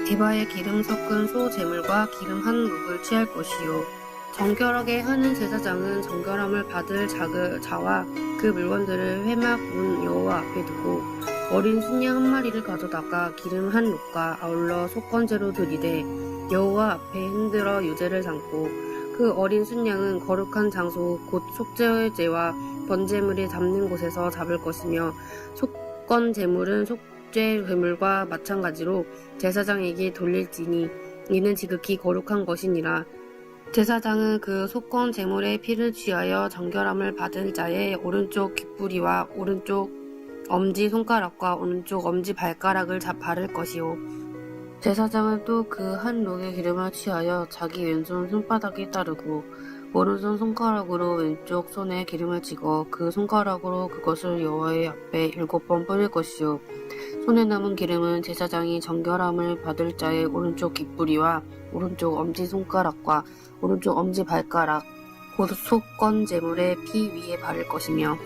에바에 기름 섞은 소 제물과 기름 한 룩을 취할 것이요 정결하게 하는 제사장은 정결함을 받을 자와 그 물건들을 회막 문 여호와 앞에 두고 어린 순양 1마리를 가져다가 기름 한 룩과 아울러 속건제로 드리되 여호와 앞에 흔들어 유제를 삼고 그 어린 순양은 거룩한 장소 곧 속죄제와 번제물이 잡는 곳에서 잡을 것이며 속건 제물은 속죄 제물과 마찬가지로 제사장에게 돌릴지니 이는 지극히 거룩한 것이니라. 제사장은 그 속건 제물의 피를 취하여 정결함을 받은 자의 오른쪽 귓부리와 오른쪽 엄지 손가락과 오른쪽 엄지 발가락을 바를 것이요 제사장은 또 그 한 룩의 기름을 취하여 자기 왼손 손바닥에 따르고 오른손 손가락으로 왼쪽 손에 기름을 찍어 그 손가락으로 그것을 여호와의 앞에 7번 뿌릴 것이요 손에 남은 기름은 제사장이 정결함을 받을 자의 오른쪽 귓부리와 오른쪽 엄지손가락과 오른쪽 엄지발가락 곧 속건 제물의 피 위에 바를 것이며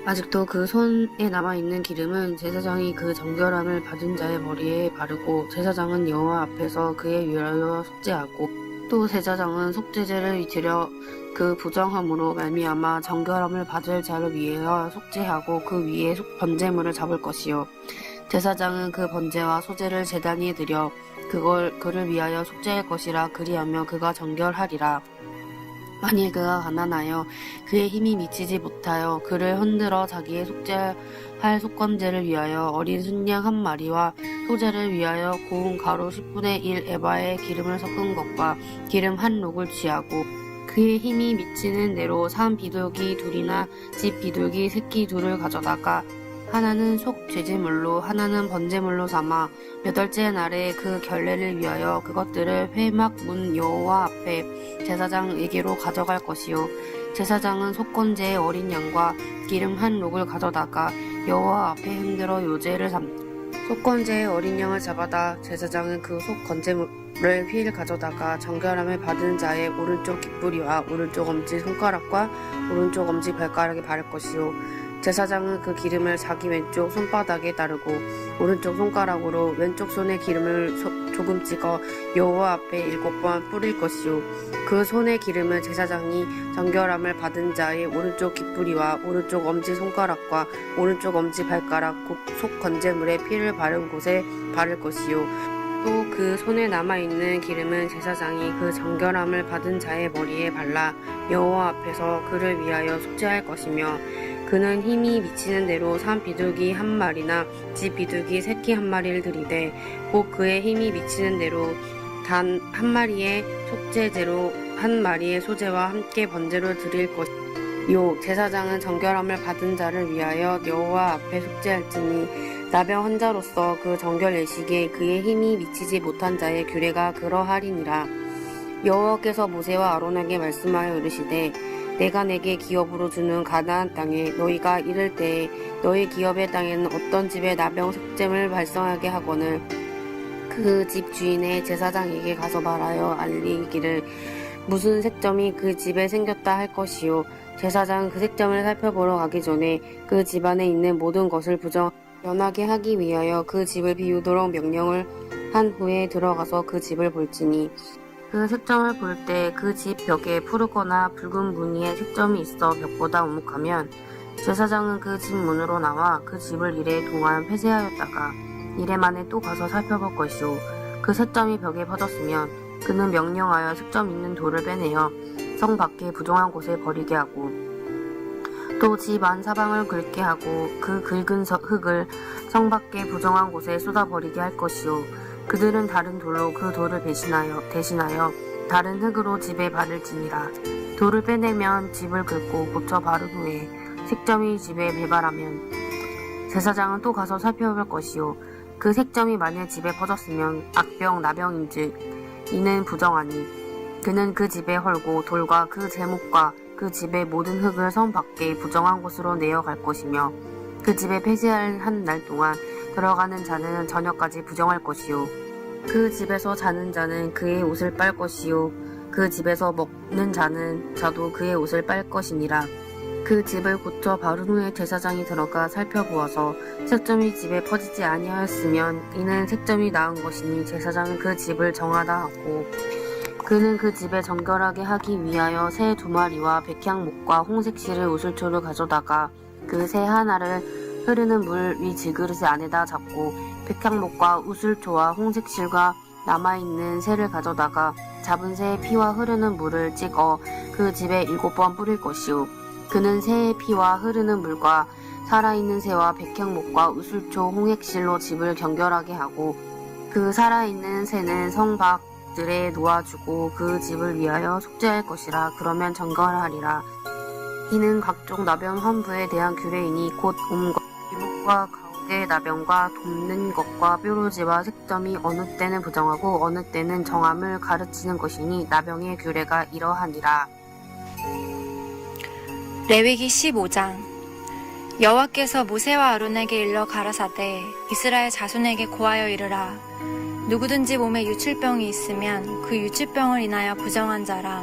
아직도 그 손에 남아있는 기름은 제사장이 그 정결함을 받은 자의 머리에 바르고 제사장은 여호와 앞에서 그에 위하여 속죄하고 또 제사장은 속죄제를 드려 그 부정함으로 말미암아 정결함을 받을 자를 위하여 속죄하고 그 위에 번제물을 잡을 것이요 제사장은 그 번제와 소제를 제단 위에 드려 그를 위하여 속죄할 것이라. 그리하며 그가 정결하리라. 만일 그가 가난하여 그의 힘이 미치지 못하여 그를 흔들어 자기의 속죄할 속건제를 위하여 어린 순양 1마리와 소제를 위하여 고운 가루 10분의 1 에바에 기름을 섞은 것과 기름 한 룩을 취하고 그의 힘이 미치는 대로 산 비둘기 2이나 집 비둘기 새끼 2를 가져다가 하나는 속죄제물로 하나는 번제물로 삼아 8째 날에 그 결례를 위하여 그것들을 회막 문 여호와 앞에 제사장에게로 가져갈 것이요 제사장은 속건제의 어린 양과 기름 한 룩을 가져다가 여호와 앞에 흔들어 요제를 삼고 속건제의 어린 양을 잡아다 제사장은 그 휠 가져다가 정결함을 받은 자의 오른쪽 깃뿌리와 오른쪽 엄지 손가락과 오른쪽 엄지 발가락에 바를 것이요. 제사장은 그 기름을 자기 왼쪽 손바닥에 따르고 오른쪽 손가락으로 왼쪽 손에 기름을 조금 찍어 여호와 앞에 7번 뿌릴 것이요. 그 손의 기름을 제사장이 정결함을 받은 자의 오른쪽 깃뿌리와 오른쪽 엄지 손가락과 오른쪽 엄지 발가락 속 건제물에 피를 바른 곳에 바를 것이요. 또 그 손에 남아있는 기름은 제사장이 그 정결함을 받은 자의 머리에 발라 여호와 앞에서 그를 위하여 속죄할 것이며, 그는 힘이 미치는 대로 산 비둘기 한 마리나 집 비둘기 새끼 한 마리를 드리되 곧 그의 힘이 미치는 대로 단 한 마리의 속죄제로 한 마리의 소제와 함께 번제로 드릴 것이요. 제사장은 정결함을 받은 자를 위하여 여호와 앞에 속죄할지니 나병 환자로서 그 정결 예식에 그의 힘이 미치지 못한 자의 규례가 그러하리니라. 여호와께서 모세와 아론에게 말씀하여 이르시되 내가 내게 기업으로 주는 가나안 땅에 너희가 이를 때에 너희 기업의 땅에는 어떤 집에 나병 색잼을 발생하게 하거늘 그 집 주인의 제사장에게 가서 말하여 알리기를 무슨 색점이 그 집에 생겼다 할 것이요. 제사장은 그 색점을 살펴보러 가기 전에 그 집안에 있는 모든 것을 변하게 하기 위하여 그 집을 비우도록 명령을 한 후에 들어가서 그 집을 볼지니, 그 색점을 볼 때 그 집 벽에 푸르거나 붉은 무늬의 색점이 있어 벽보다 오목하면 제사장은 그 집 문으로 나와 그 집을 이래 동안 폐쇄하였다가 이래 만에 또 가서 살펴볼 것이요. 그 색점이 벽에 퍼졌으면 그는 명령하여 색점 있는 돌을 빼내어 성 밖에 부정한 곳에 버리게 하고 또 집 안 사방을 긁게 하고 그 긁은 흙을 성 밖에 부정한 곳에 쏟아버리게 할 것이요. 그들은 다른 돌로 그 돌을 대신하여 다른 흙으로 집에 바를지니라. 돌을 빼내면 집을 긁고 고쳐 바른 후에 색점이 집에 배발하면 제사장은 또 가서 살펴볼 것이요. 그 색점이 만일 집에 퍼졌으면 악병 나병인즉 이는 부정하니 그는 그 집에 헐고 돌과 그 제목과 그 집의 모든 흙을 성 밖에 부정한 곳으로 내어갈 것이며, 그 집에 폐쇄할 한 날 동안 들어가는 자는 저녁까지 부정할 것이요. 그 집에서 자는 자는 그의 옷을 빨 것이요. 그 집에서 먹는 자도 그의 옷을 빨 것이니라. 그 집을 고쳐 바른 후에 제사장이 들어가 살펴보아서 색점이 집에 퍼지지 아니하였으면 이는 색점이 나은 것이니 제사장은 그 집을 정하다 하고, 그는 그 집에 정결하게 하기 위하여 새 2마리와 백향목과 홍색실을 우슬초를 가져다가 그 새 하나를 흐르는 물 위 질그릇 안에다 잡고 백향목과 우슬초와 홍색실과 남아있는 새를 가져다가 잡은 새의 피와 흐르는 물을 찍어 그 집에 7번 뿌릴 것이요. 그는 새의 피와 흐르는 물과 살아있는 새와 백향목과 우슬초 홍색실로 집을 정결하게 하고, 그 살아있는 새는 성 밖 들에 놓아주고 그 집을 위하여 속죄할 것이라. 그러면 정결하리라. 이는 각종 나병 환부에 대한 규례이니 곧 옴과 이목과 가운데 나병과 돕는 것과 뾰루지와 색점이 어느 때는 부정하고 어느 때는 정함을 가르치는 것이니 나병의 규례가 이러하니라. 레위기 15장. 여호와께서 모세와 아론에게 일러 가라사대 이스라엘 자손에게 고하여 이르라. 누구든지 몸에 유출병이 있으면 그 유출병을 인하여 부정한 자라.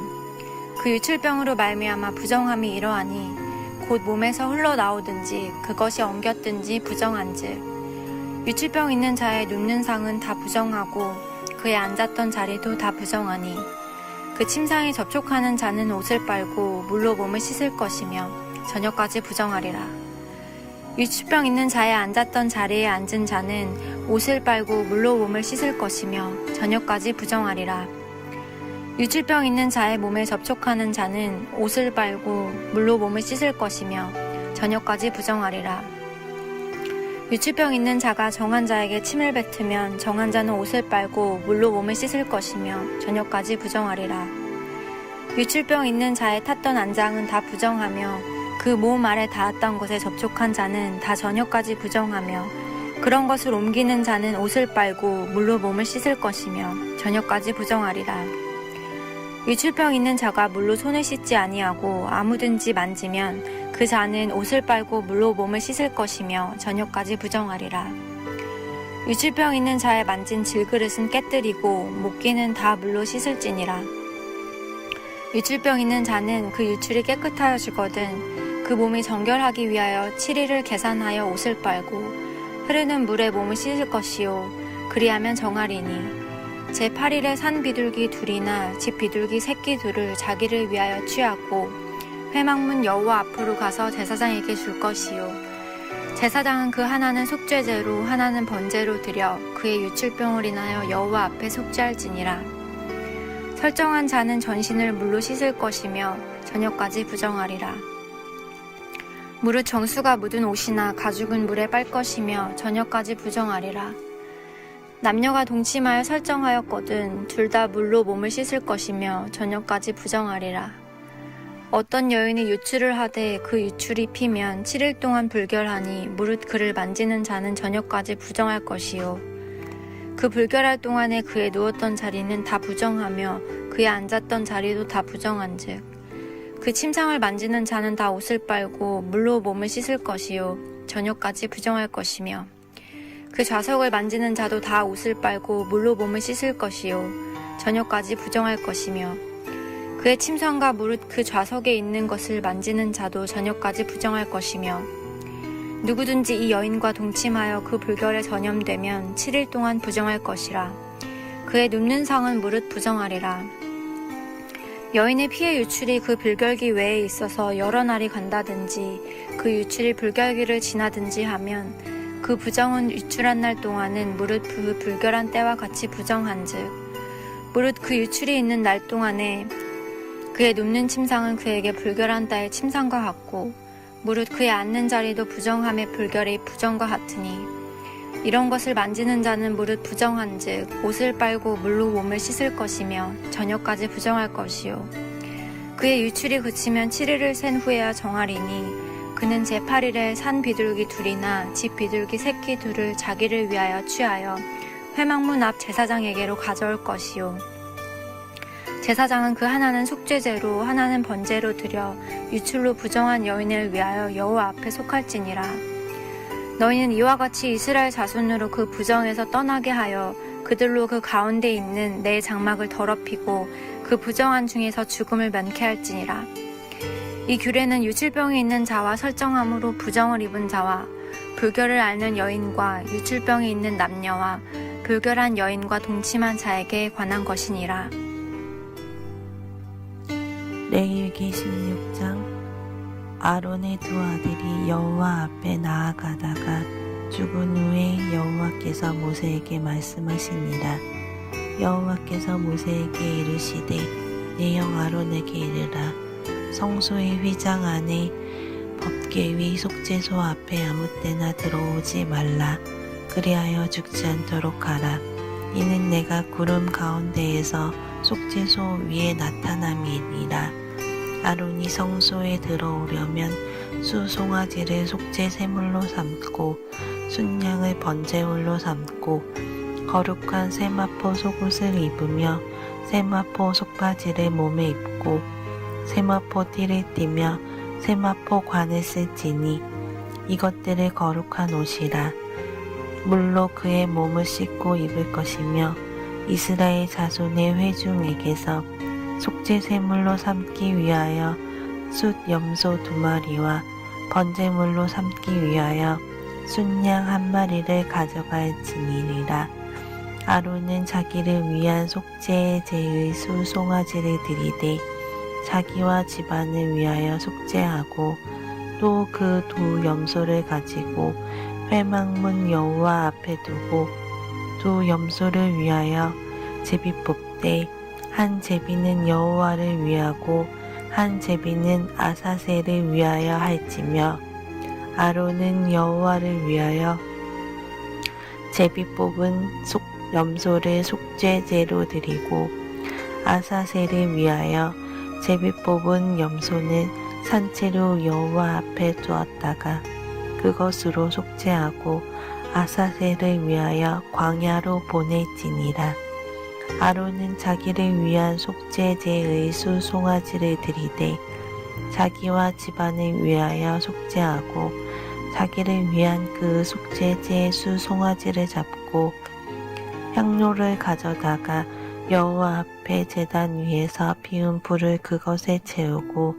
그 유출병으로 말미암아 부정함이 이러하니 곧 몸에서 흘러나오든지 그것이 엉겼든지 부정한즉 유출병 있는 자의 눕는 상은 다 부정하고 그의 앉았던 자리도 다 부정하니 그 침상에 접촉하는 자는 옷을 빨고 물로 몸을 씻을 것이며 저녁까지 부정하리라. 유출병 있는 자의 앉았던 자리에 앉은 자는 옷을 빨고 물로 몸을 씻을 것이며 저녁까지 부정하리라. 유출병 있는 자의 몸에 접촉하는 자는 옷을 빨고 물로 몸을 씻을 것이며 저녁까지 부정하리라. 유출병 있는 자가 정한 자에게 침을 뱉으면 정한 자는 옷을 빨고 물로 몸을 씻을 것이며 저녁까지 부정하리라. 유출병 있는 자의 탔던 안장은 다 부정하며 그 몸 아래 닿았던 것에 접촉한 자는 다 저녁까지 부정하며 그런 것을 옮기는 자는 옷을 빨고 물로 몸을 씻을 것이며 저녁까지 부정하리라. 유출병 있는 자가 물로 손을 씻지 아니하고 아무든지 만지면 그 자는 옷을 빨고 물로 몸을 씻을 것이며 저녁까지 부정하리라. 유출병 있는 자의 만진 질그릇은 깨뜨리고 목기는 다 물로 씻을지니라. 유출병 있는 자는 그 유출이 깨끗하여지거든 그 몸이 정결하기 위하여 7일을 계산하여 옷을 빨고 흐르는 물에 몸을 씻을 것이요 그리하면 정하리니 제8일에 산 비둘기 둘이나 집 비둘기 새끼 둘을 자기를 위하여 취하고 회막문 여호와 앞으로 가서 제사장에게 줄 것이요 제사장은 그 하나는 속죄제로 하나는 번제로 드려 그의 유출병을 인하여 여호와 앞에 속죄할지니라. 설정한 자는 전신을 물로 씻을 것이며 저녁까지 부정하리라. 무릇 정수가 묻은 옷이나 가죽은 물에 빨 것이며 저녁까지 부정하리라. 남녀가 동침하여 설정하였거든 둘 다 물로 몸을 씻을 것이며 저녁까지 부정하리라. 어떤 여인이 유출을 하되 그 유출이 피면 7일 동안 불결하니 무릇 그를 만지는 자는 저녁까지 부정할 것이요 그 불결할 동안에 그의 누웠던 자리는 다 부정하며 그의 앉았던 자리도 다 부정한즉 그 침상을 만지는 자는 다 옷을 빨고 물로 몸을 씻을 것이요 저녁까지 부정할 것이며 그 좌석을 만지는 자도 다 옷을 빨고 물로 몸을 씻을 것이요 저녁까지 부정할 것이며 그의 침상과 무릇 그 좌석에 있는 것을 만지는 자도 저녁까지 부정할 것이며 누구든지 이 여인과 동침하여 그 불결에 전염되면 7일 동안 부정할 것이라. 그의 눕는 상은 무릇 부정하리라. 여인의 피의 유출이 그 불결기 외에 있어서 여러 날이 간다든지 그 유출이 불결기를 지나든지 하면 그 부정은 유출한 날 동안은 무릇 그 불결한 때와 같이 부정한즉 무릇 그 유출이 있는 날 동안에 그의 눕는 침상은 그에게 불결한 때의 침상과 같고 무릇 그의 앉는 자리도 부정함의 불결의 부정과 같으니 이런 것을 만지는 자는 무릇 부정한즉 옷을 빨고 물로 몸을 씻을 것이며 저녁까지 부정할 것이요 그의 유출이 그치면 7일을 센 후에야 정하리니 그는 제8일에 산 비둘기 둘이나 집 비둘기 새끼 둘을 자기를 위하여 취하여 회막문 앞 제사장에게로 가져올 것이요 제사장은 그 하나는 속죄제로 하나는 번제로 드려 유출로 부정한 여인을 위하여 여호와 앞에 속할지니라. 너희는 이와 같이 이스라엘 자손으로 그 부정에서 떠나게 하여 그들로 그 가운데 있는 내 장막을 더럽히고 그 부정한 중에서 죽음을 면케 할지니라. 이 규례는 유출병이 있는 자와 설정함으로 부정을 입은 자와 불결을 앓는 여인과 유출병이 있는 남녀와 불결한 여인과 동침한 자에게 관한 것이니라. 레위기 16장 아론의 두 아들이 여호와 앞에 나아가다가 죽은 후에 여호와께서 모세에게 말씀하시니라. 여호와께서 모세에게 이르시되 내 형 아론에게 이르라. 성소의 휘장 안에 법궤위 속죄소 앞에 아무 때나 들어오지 말라. 그리하여 죽지 않도록 하라. 이는 내가 구름 가운데에서 속죄소 위에 나타남이니라. 아론이 성소에 들어오려면 수 송아지를 속죄 제물로 삼고 순양을 번제물로 삼고 거룩한 세마포 속옷을 입으며 세마포 속바지를 몸에 입고 세마포 띠를 띠며 세마포 관을 쓸지니 이것들을 거룩한 옷이라. 물로 그의 몸을 씻고 입을 것이며 이스라엘 자손의 회중에게서 속죄 제물로 삼기 위하여 숫 염소 2마리와 번제물로 삼기 위하여 순양 1마리를 가져갈지니라. 아론은 자기를 위한 속죄의 제의 수 송아지를 드리되 자기와 집안을 위하여 속죄하고 또 그 두 염소를 가지고 회막문 여호와 앞에 두고 두 염소를 위하여 제비 뽑되 한 제비는 여호와를 위하고 한 제비는 아사셀을 위하여 할지며 아론은 여호와를 위하여 제비 뽑은 염소를 속죄제로 드리고 아사셀을 위하여 제비 뽑은 염소는 산채로 여호와 앞에 두었다가 그것으로 속죄하고 아사셀을 위하여 광야로 보낼지니라. 아론은 자기를 위한 속죄제의 수 송아지를 드리되 자기와 집안을 위하여 속죄하고 자기를 위한 그 속죄제 수 송아지를 잡고 향료를 가져다가 여호와 앞에 제단 위에서 피운 불을 그것에 채우고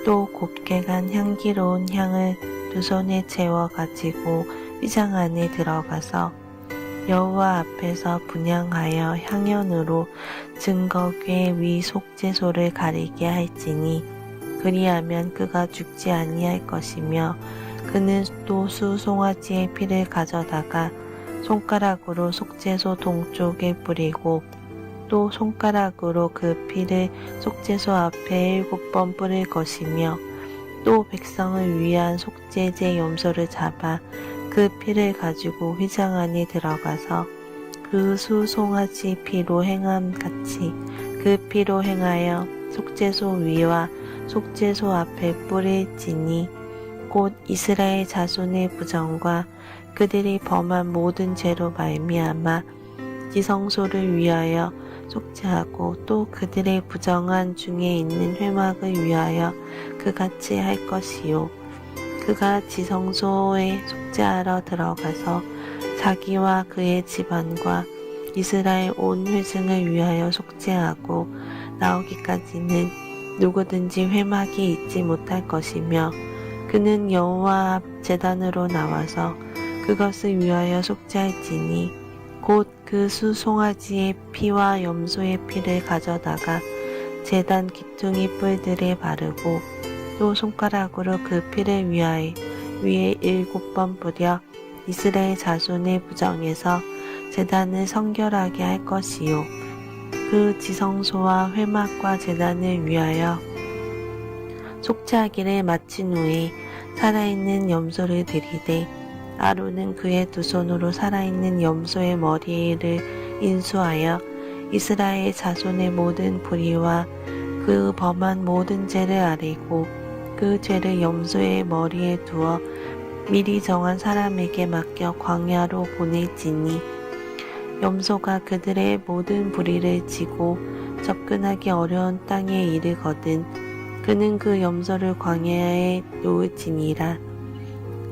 또 곱게 간 향기로운 향을 두 손에 채워 가지고 휘장 안에 들어가서 여호와 앞에서 분향하여 향연으로 증거궤 위 속죄소를 가리게 할지니 그리하면 그가 죽지 아니할 것이며 그는 또 수 송아지의 피를 가져다가 손가락으로 속죄소 동쪽에 뿌리고 또 손가락으로 그 피를 속죄소 앞에 7번 뿌릴 것이며 또 백성을 위한 속죄제 염소를 잡아 그 피를 가지고 휘장 안에 들어가서 그 수 송아지 피로 행함 같이 그 피로 행하여 속죄소 위와 속죄소 앞에 뿌릴지니 곧 이스라엘 자손의 부정과 그들이 범한 모든 죄로 말미암아 지성소를 위하여 속죄하고 또 그들의 부정한 중에 있는 회막을 위하여 그같이 할 것이요 그가 지성소에 속죄하러 들어가서 자기와 그의 집안과 이스라엘 온 회중을 위하여 속죄하고 나오기까지는 누구든지 회막이 있지 못할 것이며 그는 여호와 앞 제단으로 나와서 그것을 위하여 속죄할지니 곧 그 수 송아지의 피와 염소의 피를 가져다가 제단 기퉁이 뿔들에 바르고 또 손가락으로 그 피를 위에 7번 뿌려 이스라엘 자손의 부정에서 제단을 성결하게 할 것이요 그 지성소와 회막과 제단을 위하여 속죄하기를 마친 후에 살아있는 염소를 드리되 아론은 그의 두 손으로 살아있는 염소의 머리를 인수하여 이스라엘 자손의 모든 불의와 그 범한 모든 죄를 아뢰고 그 죄를 염소의 머리에 두어 미리 정한 사람에게 맡겨 광야로 보낼지니 염소가 그들의 모든 불의를 지고 접근하기 어려운 땅에 이르거든 그는 그 염소를 광야에 놓을지니라.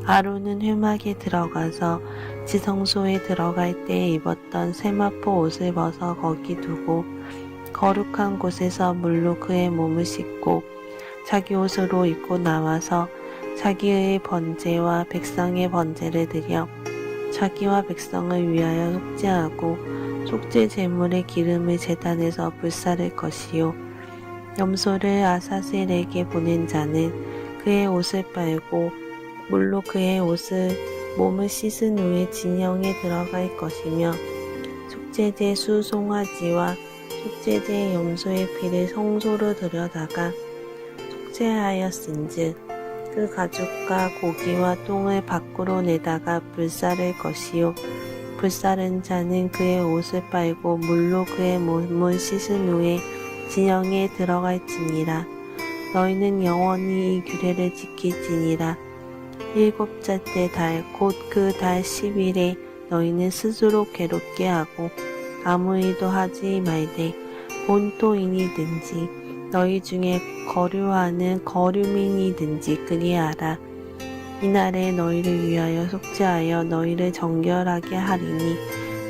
아론은 회막에 들어가서 지성소에 들어갈 때 입었던 세마포 옷을 벗어 거기 두고 거룩한 곳에서 물로 그의 몸을 씻고 자기 옷으로 입고 나와서 자기의 번제와 백성의 번제를 드려 자기와 백성을 위하여 속죄하고 속죄 제물의 기름을 제단에서 불사를 것이요 염소를 아사셀에게 보낸 자는 그의 옷을 빨고 물로 그의 몸을 씻은 후에 진영에 들어갈 것이며 속죄제 수 송아지와 속죄제 염소의 피를 성소로 들여다가 속죄하였은즉 그 가죽과 고기와 똥을 밖으로 내다가 불사를 것이요 불사른 자는 그의 옷을 빨고 물로 그의 몸을 씻은 후에 진영에 들어갈지니라. 너희는 영원히 이 규례를 지킬지니라. 7째 달 곧 그 달 10일에 너희는 스스로 괴롭게 하고 아무 일도 하지 말되 본토인이든지 너희 중에 거류하는 거류민이든지 그리하라. 이날에 너희를 위하여 속죄하여 너희를 정결하게 하리니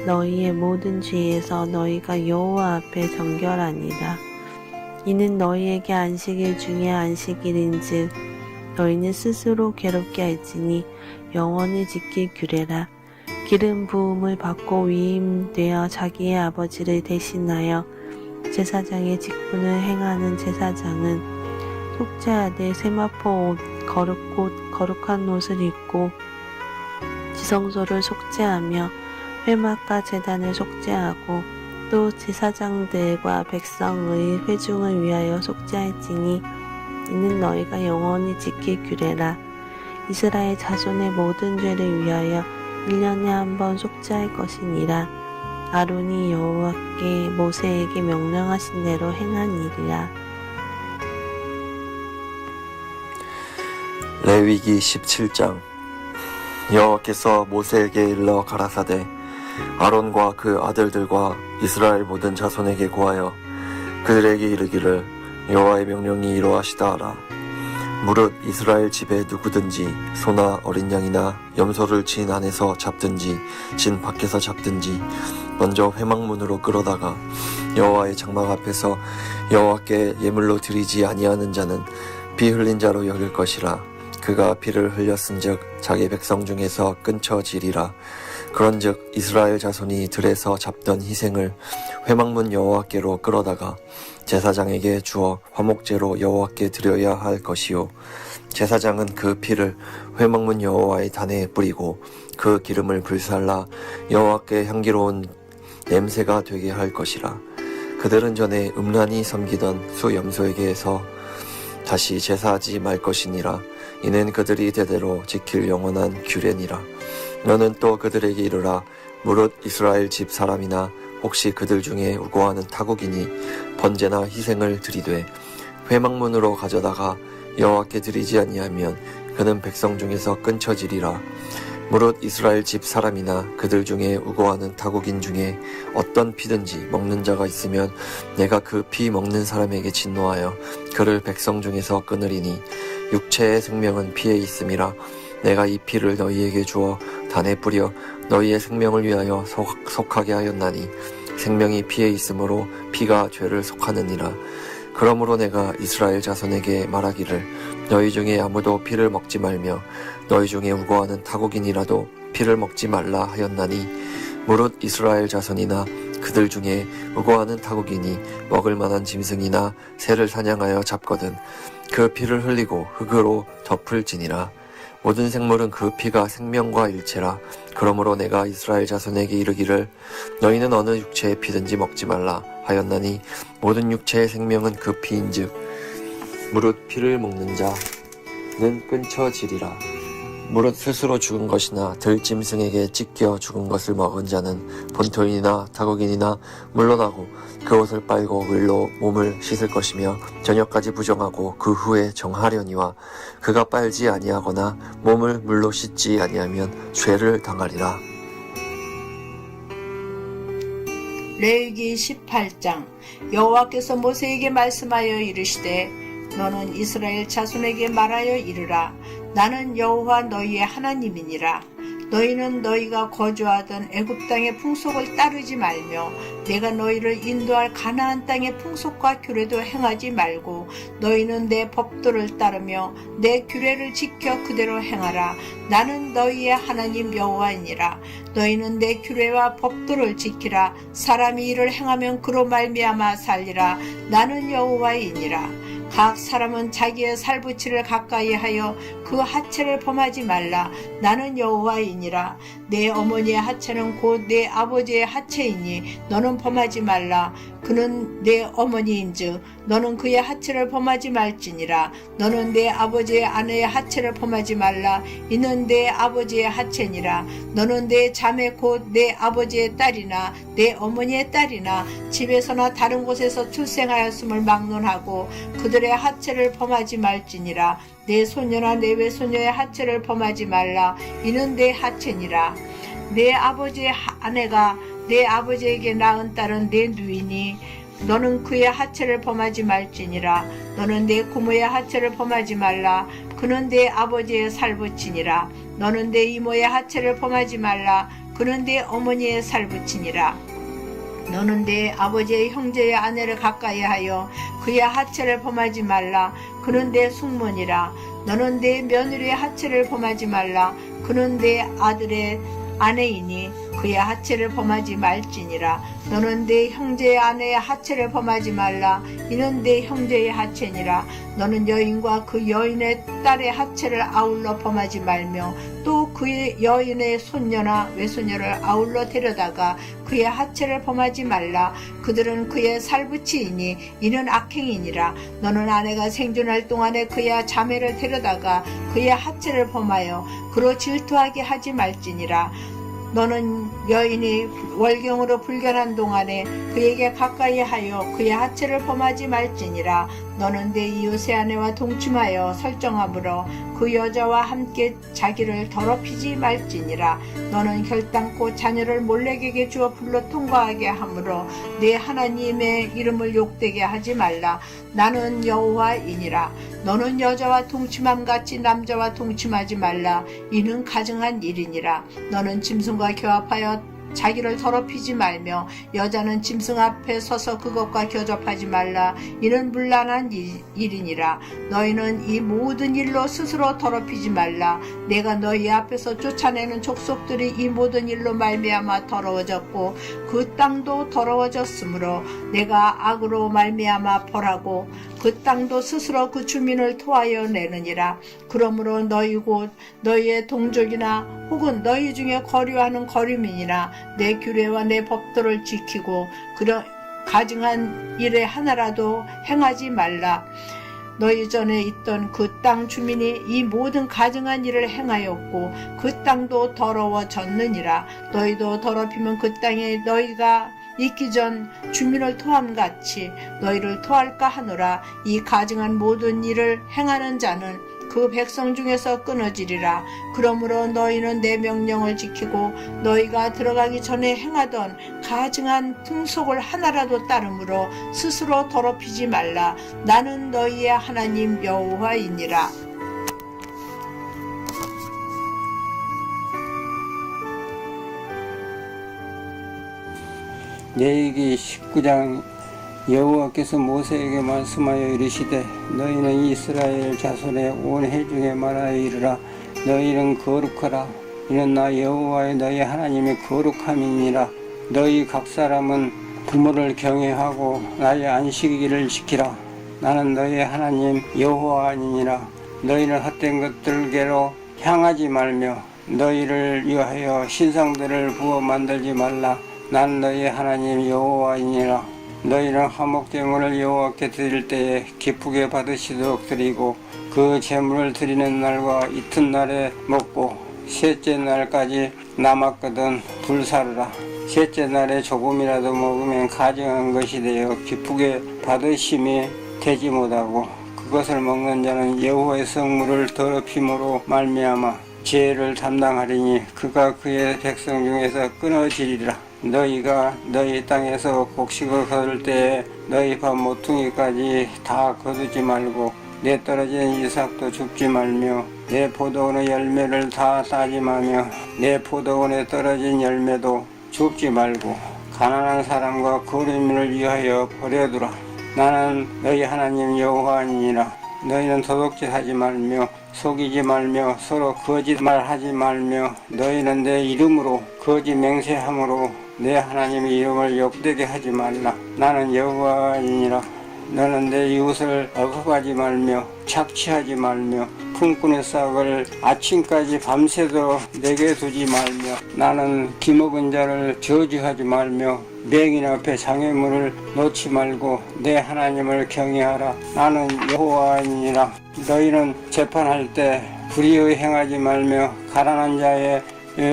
너희의 모든 죄에서 너희가 여호와 앞에 정결하니라. 이는 너희에게 안식일 중에 안식일인즉 너희는 스스로 괴롭게 할지니 영원히 지킬 규례라. 기름 부음을 받고 위임되어 자기의 아버지를 대신하여 제사장의 직분을 행하는 제사장은 속죄하되 세마포 옷, 거룩한 옷을 입고 지성소를 속죄하며 회막과 제단을 속죄하고 또 제사장들과 백성의 회중을 위하여 속죄할지니 이는 너희가 영원히 지킬 규례라. 이스라엘 자손의 모든 죄를 위하여 1년에 한 번 속죄할 것이니라. 아론이 여호와께 모세에게 명령하신 대로 행한 일이라. 레위기 17장. 여호와께서 모세에게 일러 가라사대 아론과 그 아들들과 이스라엘 모든 자손에게 고하여 그들에게 이르기를 여호와의 명령이 이러하시다 하라. 무릇 이스라엘 집에 누구든지 소나 어린 양이나 염소를 진 안에서 잡든지 진 밖에서 잡든지 먼저 회막문으로 끌어다가 여호와의 장막 앞에서 여호와께 예물로 드리지 아니하는 자는 피 흘린 자로 여길 것이라. 그가 피를 흘렸은즉 자기 백성 중에서 끊쳐지리라. 그런즉 이스라엘 자손이 들에서 잡던 희생을 회막문 여호와께로 끌어다가 제사장에게 주어 화목제로 여호와께 드려야 할 것이요, 제사장은 그 피를 회막문 여호와의 단에 뿌리고 그 기름을 불살라 여호와께 향기로운 냄새가 되게 할 것이라. 그들은 전에 음란히 섬기던 수 염소에게서 다시 제사하지 말 것이니라. 이는 그들이 대대로 지킬 영원한 규례니라. 너는 또 그들에게 이르라. 무릇 이스라엘 집 사람이나 혹시 그들 중에 우고하는 타국이니 번제나 희생을 드리되 회막문으로 가져다가 여호와께 드리지 아니하면 그는 백성 중에서 끊쳐지리라. 무릇 이스라엘 집 사람이나 그들 중에 우고하는 타국인 중에 어떤 피든지 먹는 자가 있으면 내가 그 피 먹는 사람에게 진노하여 그를 백성 중에서 끊으리니 육체의 생명은 피에 있음이라. 내가 이 피를 너희에게 주어 단에 뿌려 너희의 생명을 위하여 속하게 하였나니 생명이 피에 있으므로 피가 죄를 속하느니라. 그러므로 내가 이스라엘 자손에게 말하기를 너희 중에 아무도 피를 먹지 말며 너희 중에 우고하는 타국인이라도 피를 먹지 말라 하였나니 무릇 이스라엘 자손이나 그들 중에 우고하는 타국인이 먹을 만한 짐승이나 새를 사냥하여 잡거든 그 피를 흘리고 흙으로 덮을지니라. 모든 생물은 그 피가 생명과 일체라. 그러므로 내가 이스라엘 자손에게 이르기를 너희는 어느 육체의 피든지 먹지 말라 하였나니 모든 육체의 생명은 그 피인즉 무릇 피를 먹는 자는 끊쳐지리라. 무릇 스스로 죽은 것이나 들짐승에게 찢겨 죽은 것을 먹은 자는 본토인이나 타국인이나 물러나고 그 옷을 빨고 물로 몸을 씻을 것이며 저녁까지 부정하고 그 후에 정하려니와 그가 빨지 아니하거나 몸을 물로 씻지 아니하면 죄를 당하리라. 레위기 18장. 여호와께서 모세에게 말씀하여 이르시되 너는 이스라엘 자손에게 말하여 이르라. 나는 여호와 너희의 하나님이니라. 너희는 너희가 거주하던 애굽 땅의 풍속을 따르지 말며 내가 너희를 인도할 가나안 땅의 풍속과 규례도 행하지 말고 너희는 내 법도를 따르며 내 규례를 지켜 그대로 행하라. 나는 너희의 하나님 여호와이니라. 너희는 내 규례와 법도를 지키라. 사람이 이를 행하면 그로 말미암아 살리라. 나는 여호와이니라. 각 사람은 자기의 살부치를 가까이 하여 그 하체를 범하지 말라. 나는 여호와이니라. 내 어머니의 하체는 곧 내 아버지의 하체이니 너는 범하지 말라. 그는 내 어머니인즉 너는 그의 하체를 범하지 말지니라. 너는 내 아버지의 아내의 하체를 범하지 말라. 이는 내 아버지의 하체니라. 너는 내 자매 곧 내 아버지의 딸이나 내 어머니의 딸이나 집에서나 다른 곳에서 출생하였음을 막론하고 그들의 하체를 범하지 말지니라. 내 손녀나 내 외손녀의 하체를 범하지 말라. 이는 내 하체니라. 내 아버지의 아내가 내 아버지에게 낳은 딸은 내 누이니 너는 그의 하체를 범하지 말지니라. 너는 내 고모의 하체를 범하지 말라. 그는 내 아버지의 살부치니라. 너는 내 이모의 하체를 범하지 말라. 그는 내 어머니의 살부치니라. 너는 내 아버지의 형제의 아내를 가까이 하여 그의 하체를 범하지 말라. 그는 내 숙모니라. 너는 내 며느리의 하체를 범하지 말라. 그는 내 아들의 아내이니 그의 하체를 범하지 말지니라. 너는 내 형제의 아내의 하체를 범하지 말라. 이는 내 형제의 하체니라. 너는 여인과 그 여인의 딸의 하체를 아울러 범하지 말며 또 그의 여인의 손녀나 외손녀를 아울러 데려다가 그의 하체를 범하지 말라. 그들은 그의 살부치이니 이는 악행이니라. 너는 아내가 생존할 동안에 그의 자매를 데려다가 그의 하체를 범하여 그로 질투하게 하지 말지니라. 너는 여인이 월경으로 불견한 동안에 그에게 가까이 하여 그의 하체를 범하지 말지니라. 너는 내 이웃의 아내와 동침하여 설정하므로 그 여자와 함께 자기를 더럽히지 말지니라. 너는 혈당코 자녀를 몰렉에게 주어 불러 통과하게 하므로 내 하나님의 이름을 욕되게 하지 말라. 나는 여호와이니라. 너는 여자와 동침함 같이 남자와 동침하지 말라. 이는 가증한 일이니라. 너는 짐승과 교합하여 자기를 더럽히지 말며 여자는 짐승 앞에 서서 그것과 교접하지 말라. 이는 문란한 일이니라. 너희는 이 모든 일로 스스로 더럽히지 말라. 내가 너희 앞에서 쫓아내는 족속들이 이 모든 일로 말미암아 더러워졌고 그 땅도 더러워졌으므로 내가 악으로 말미암아 벌하고 그 땅도 스스로 그 주민을 토하여 내느니라. 그러므로 너희 곧 너희의 동족이나 혹은 너희 중에 거류하는 거류민이나 내 규례와 내 법도를 지키고 그런 가증한 일에 하나라도 행하지 말라. 너희 전에 있던 그 땅 주민이 이 모든 가증한 일을 행하였고 그 땅도 더러워졌느니라. 너희도 더럽히면 그 땅에 너희가 있기 전 주민을 토함같이 너희를 토할까 하노라. 이 가증한 모든 일을 행하는 자는 그 백성 중에서 끊어지리라. 그러므로 너희는 내 명령을 지키고 너희가 들어가기 전에 행하던 가증한 풍속을 하나라도 따름으로 스스로 더럽히지 말라. 나는 너희의 하나님 여호와이니라. 레위기 19장 여호와께서 모세에게 말씀하여 이르시되 너희는 이스라엘 자손의 온 회중에 말하여 이르라. 너희는 거룩하라. 이는 나 여호와의 너희 하나님의 거룩함이니라. 너희 각 사람은 부모를 경외하고 나의 안식일을 지키라. 나는 너희 하나님 여호와 아니니라. 너희는 헛된 것들께로 향하지 말며 너희를 위하여 신상들을 부어 만들지 말라. 난 너희 하나님 여호와이니라. 너희는 화목제물을 여호와께 드릴 때에 기쁘게 받으시도록 드리고 그 제물을 드리는 날과 이튿날에 먹고 셋째 날까지 남았거든 불사르라. 셋째 날에 조금이라도 먹으면 가증한 것이 되어 기쁘게 받으심이 되지 못하고 그것을 먹는 자는 여호와의 성물을 더럽힘으로 말미암아 죄를 담당하리니 그가 그의 백성 중에서 끊어지리라. 너희가 너희 땅에서 곡식을 거둘 때에 너희 밥 모퉁이까지 다 거두지 말고 내 떨어진 이삭도 줍지 말며 내 포도원의 열매를 다 따지 마며 내 포도원에 떨어진 열매도 줍지 말고 가난한 사람과 거류민을 위하여 버려두라. 나는 너희 하나님 여호와니라. 너희는 도둑질 하지 말며 속이지 말며 서로 거짓말하지 말며 너희는 내 이름으로 거짓 맹세함으로 내 하나님의 이름을 욕되게 하지 말라. 나는 여호와이니라. 너는 내 이웃을 억압하지 말며 착취하지 말며 품꾼의 싹을 아침까지 밤새도록 내게 두지 말며 나는 기먹은 자를 저주하지 말며 맹인 앞에 장애물을 놓지 말고 내 하나님을 경외하라. 나는 여호와이니라. 너희는 재판할 때 불의의 행하지 말며 가난한 자의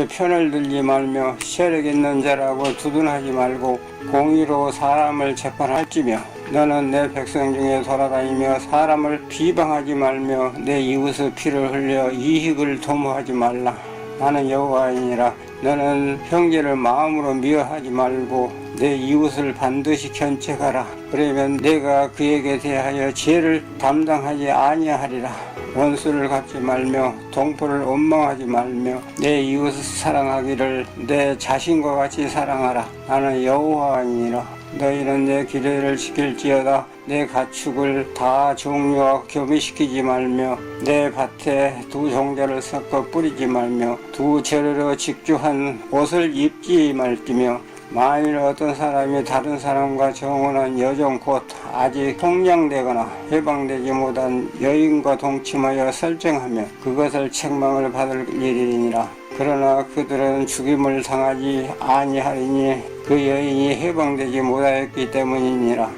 편을 들지 말며 세력 있는 자라고 두둔하지 말고 공의로 사람을 재판할지며 너는 내 백성 중에 돌아다니며 사람을 비방하지 말며 내 이웃의 피를 흘려 이익을 도모하지 말라. 나는 여호와이니라. 너는 형제를 마음으로 미워하지 말고 내 이웃을 반드시 견책하라. 그러면 내가 그에게 대하여 죄를 담당하지 아니하리라. 원수를 갚지 말며 동포를 원망하지 말며 내 이웃을 사랑하기를 내 자신과 같이 사랑하라. 나는 여호와니라. 너희는 내 규례를 지킬지어다. 내 가축을 다 종류와 교미시키지 말며 내 밭에 두 종자를 섞어 뿌리지 말며 두 재료로 직주한 옷을 입지 말지며 만일 어떤 사람이 다른 사람과 정혼한 여종 곧 아직 통량되거나 해방되지 못한 여인과 동침하여 설정하며 그것을 책망을 받을 일이니라. 그러나 그들은 죽임을 당하지 아니하리니 그 여인이 해방되지 못하였기 때문이니라.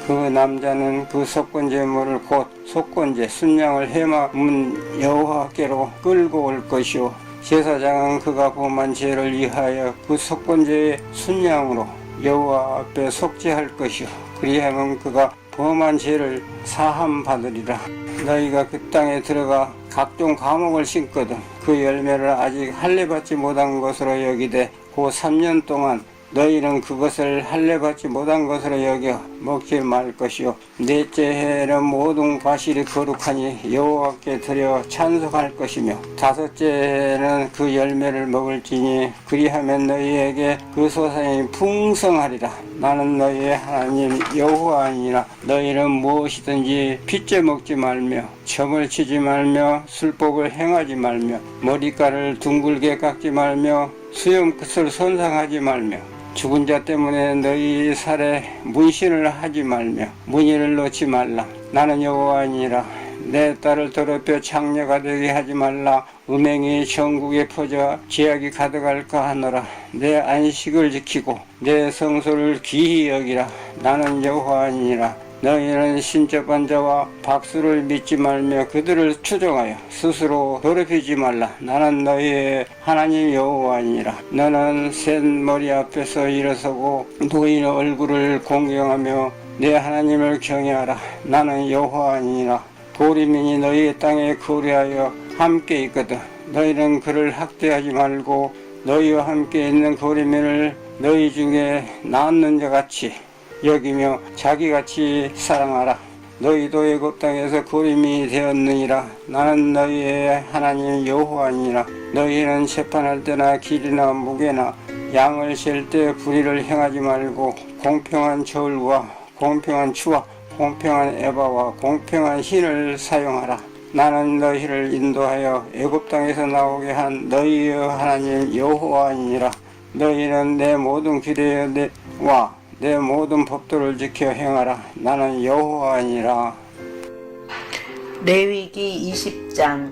그 남자는 그 속건제물을 곧 속건제 순양을 해마문 여호와께로 끌고 올 것이요 제사장은 그가 범한 죄를 위하여 그 속건제의 순양으로 여호와 앞에 속죄할 것이요 그리하면 그가 범한 죄를 사함 받으리라. 너희가 그 땅에 들어가 각종 과목을 심거든 그 열매를 아직 할례받지 못한 것으로 여기되 그 3년 동안 너희는 그것을 할례받지 못한 것으로 여겨 먹지 말 것이요 넷째 해에는 모든 과실이 거룩하니 여호와께 드려 찬송할 것이며 다섯째 해에는 그 열매를 먹을지니 그리하면 너희에게 그 소산이 풍성하리라. 나는 너희의 하나님 여호와니라. 너희는 무엇이든지 핏째 먹지 말며 점을 치지 말며 술법을 행하지 말며 머리카락을 둥글게 깎지 말며 수염 끝을 손상하지 말며 죽은 자 때문에 너희 살에 문신을 하지 말며 무늬를 놓지 말라. 나는 여호와니라. 내 딸을 더럽혀 장녀가 되게 하지 말라. 음행이 전국에 퍼져 죄악이 가득할까 하노라. 내 안식을 지키고 내 성소를 귀히 여기라. 나는 여호와니라. 너희는 신접한 자와 박수를 믿지 말며 그들을 추종하여 스스로 더럽히지 말라. 나는 너희의 하나님 여호와니라. 너는 센 머리 앞에서 일어서고 노인의 얼굴을 공경하며 내 하나님을 경외하라. 나는 여호와니라. 도리민이 너희의 땅에 거류하여 함께 있거든. 너희는 그를 학대하지 말고 너희와 함께 있는 도리민을 너희 중에 낳는 자같이 여기며 자기같이 사랑하라. 너희도 애굽 땅에서 거리민이 되었느니라. 나는 너희의 하나님 여호와니라. 너희는 재판할 때나 길이나 무게나 양을 셀 때 불의를 행하지 말고 공평한 저울과 공평한 추와 공평한 에바와 공평한 흰을 사용하라. 나는 너희를 인도하여 애굽 땅에서 나오게 한 너희의 하나님 여호와니라. 너희는 내 모든 규례와 내 모든 법도를 지켜 행하라. 나는 여호와니라. 레위기 20장.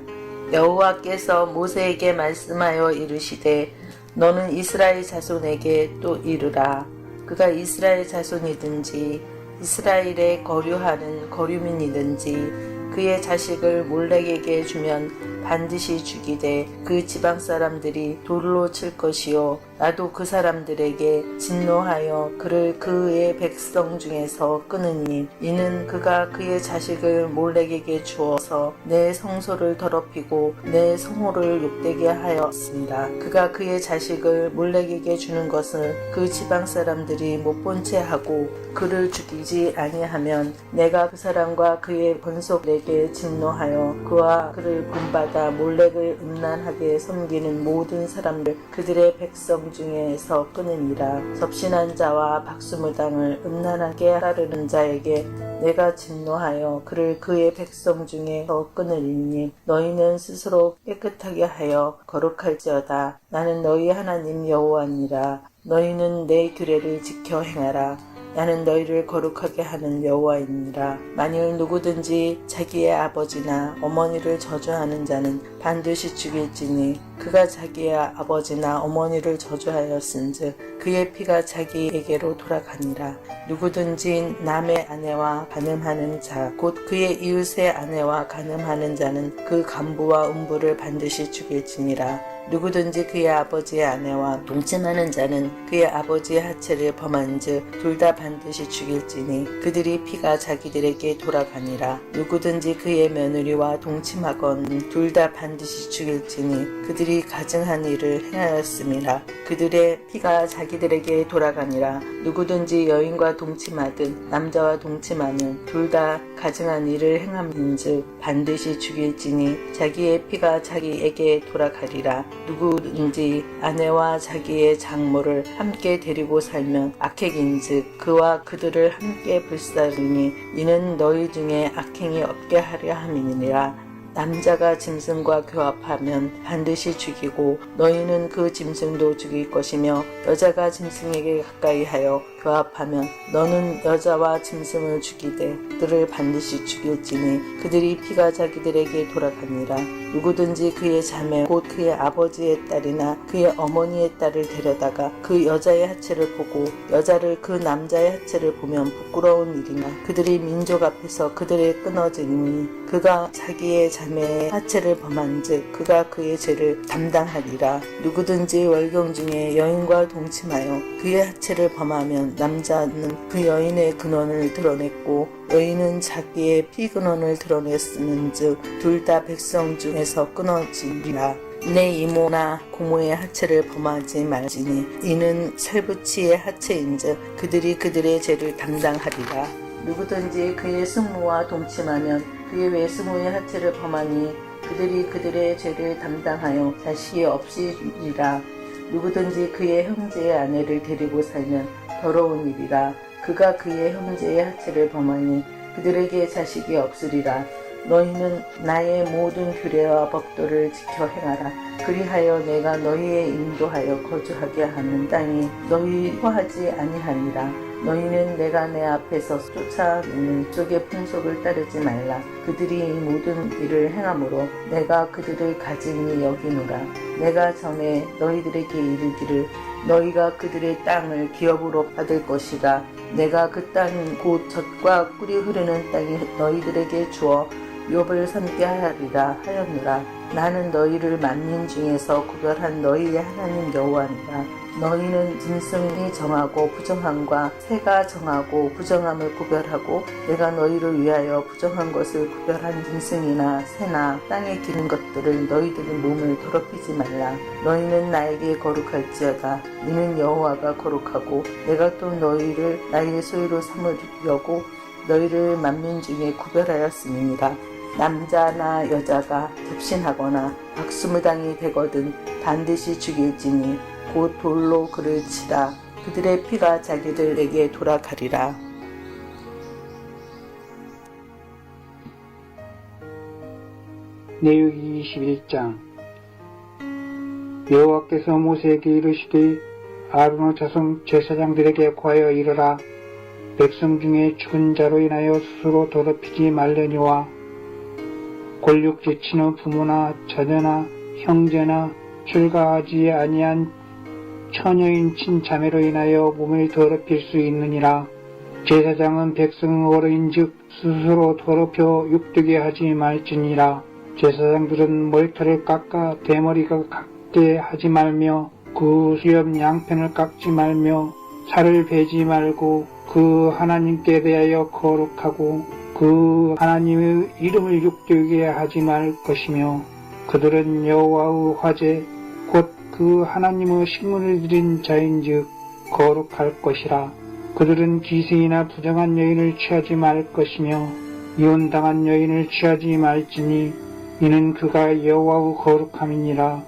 여호와께서 모세에게 말씀하여 이르시되 너는 이스라엘 자손에게 또 이르라. 그가 이스라엘 자손이든지 이스라엘에 거류하는 거류민이든지 그의 자식을 몰렉에게 주면 반드시 죽이되 그 지방 사람들이 돌로 칠 것이요 나도 그 사람들에게 진노하여 그를 그의 백성 중에서 끊으니 이는 그가 그의 자식을 몰렉에게 주어서 내 성소를 더럽히고 내 성호를 욕되게 하였습니다. 그가 그의 자식을 몰렉에게 주는 것은 그 지방 사람들이 못 본 채 하고 그를 죽이지 아니하면 내가 그 사람과 그의 번속에게 진노하여 그와 그를 본받아 몰렉을 음란하게 섬기는 모든 사람들 그들의 백성 중에서 끊으니라. 접신한 자와 박수무당을 음란하게 따르는 자에게 내가 진노하여 그를 그의 백성 중에서 끊으리니 너희는 스스로 깨끗하게 하여 거룩할지어다. 나는 너희 하나님 여호와니라. 너희는 내 규례를 지켜 행하라. 나는 너희를 거룩하게 하는 여호와이니라. 만일 누구든지 자기의 아버지나 어머니를 저주하는 자는 반드시 죽일지니 그가 자기의 아버지나 어머니를 저주하였은즉 그의 피가 자기에게로 돌아가니라. 누구든지 남의 아내와 간음하는 자 곧 그의 이웃의 아내와 간음하는 자는 그 간부와 음부를 반드시 죽일지니라. 누구든지 그의 아버지의 아내와 동침하는 자는 그의 아버지의 하체를 범한즉 둘 다 반드시 죽일지니 그들이 피가 자기들에게 돌아가니라. 누구든지 그의 며느리와 동침하건 둘 다 반드시 죽일지니 그들이 가증한 일을 행하였음이라. 그들의 피가 자기들에게 돌아가니라. 누구든지 여인과 동침하든 남자와 동침하는 둘 다 가증한 일을 행함인즉 반드시 죽일지니 자기의 피가 자기에게 돌아가리라. 누구든지 아내와 자기의 장모를 함께 데리고 살면 악행인즉 그와 그들을 함께 불사르니 이는 너희 중에 악행이 없게 하려 함이니라. 남자가 짐승과 교합하면 반드시 죽이고 너희는 그 짐승도 죽일 것이며 여자가 짐승에게 가까이 하여 교합하면 너는 여자와 짐승을 죽이되 그들을 반드시 죽일지니 그들이 피가 자기들에게 돌아가니라. 누구든지 그의 자매 곧 그의 아버지의 딸이나 그의 어머니의 딸을 데려다가 그 여자의 하체를 보고 여자를 그 남자의 하체를 보면 부끄러운 일이나 그들이 민족 앞에서 그들을 끊어지니 그가 자기의 자매의 하체를 범한즉 그가 그의 죄를 담당하리라. 누구든지 월경 중에 여인과 동침하여 그의 하체를 범하면 남자는 그 여인의 근원을 드러냈고 여인은 자기의 피근원을 드러냈음은즉 둘 다 백성 중에서 끊어지리라. 내 이모나 고모의 하체를 범하지 말지니 이는 살부치의 하체인즉 그들이 그들의 죄를 담당하리라. 누구든지 그의 숙모와 동침하면 그의 외숙모의 하체를 범하니 그들이 그들의 죄를 담당하여 자식이 없으리라. 누구든지 그의 형제의 아내를 데리고 살면 더러운 일이라. 그가 그의 형제의 하체를 범하니 그들에게 자식이 없으리라. 너희는 나의 모든 규례와 법도를 지켜 행하라. 그리하여 내가 너희의 인도하여 거주하게 하는 땅이 너희 허하지 아니하니라. 너희는 내가 내 앞에서 쫓아내는 쪽의 풍속을 따르지 말라. 그들이 이 모든 일을 행함으로 내가 그들을 가증히 여기노라. 내가 전에 너희들에게 이르기를 너희가 그들의 땅을 기업으로 받을 것이라. 내가 그 땅 곧 젖과 꿀이 흐르는 땅이 너희들에게 주어 욥을 삼게 하리라 하였노라. 나는 너희를 만민 중에서 구별한 너희의 하나님 여호와니라. 너희는 짐승이 정하고 부정함과 새가 정하고 부정함을 구별하고 내가 너희를 위하여 부정한 것을 구별한 짐승이나 새나 땅에 기는 것들을 너희들의 몸을 더럽히지 말라. 너희는 나에게 거룩할지어다. 이는 여호와가 거룩하고 내가 또 너희를 나의 소유로 삼으려고 너희를 만민 중에 구별하였음이니라. 남자나 여자가 접신하거나 박수무당이 되거든 반드시 죽일지니 곧 돌로 그를 치라. 그들의 피가 자기들에게 돌아가리라. 레위기 21장. 여호와께서 모세에게 이르시되 아론의 자손 제사장들에게 구하여 이르라. 백성 중에 죽은 자로 인하여 스스로 더럽히지 말려니와 골육지치는 부모나 자녀나 형제나 출가하지 아니한 처녀인 친자매로 인하여 몸을 더럽힐 수 있느니라. 제사장은 백성 어른인즉 스스로 더럽혀 욕되게 하지 말지니라. 제사장들은 머리털을 깎아 대머리가 같게 하지 말며 그 수염 양편을 깎지 말며 살을 베지 말고 그 하나님께 대하여 거룩하고 그 하나님의 이름을 욕되게 하지 말 것이며 그들은 여호와의 화제 곧 그 하나님의 식물을 드린 자인즉 거룩할 것이라. 그들은 기생이나 부정한 여인을 취하지 말 것이며 이혼당한 여인을 취하지 말지니 이는 그가 여호와의 거룩함이니라.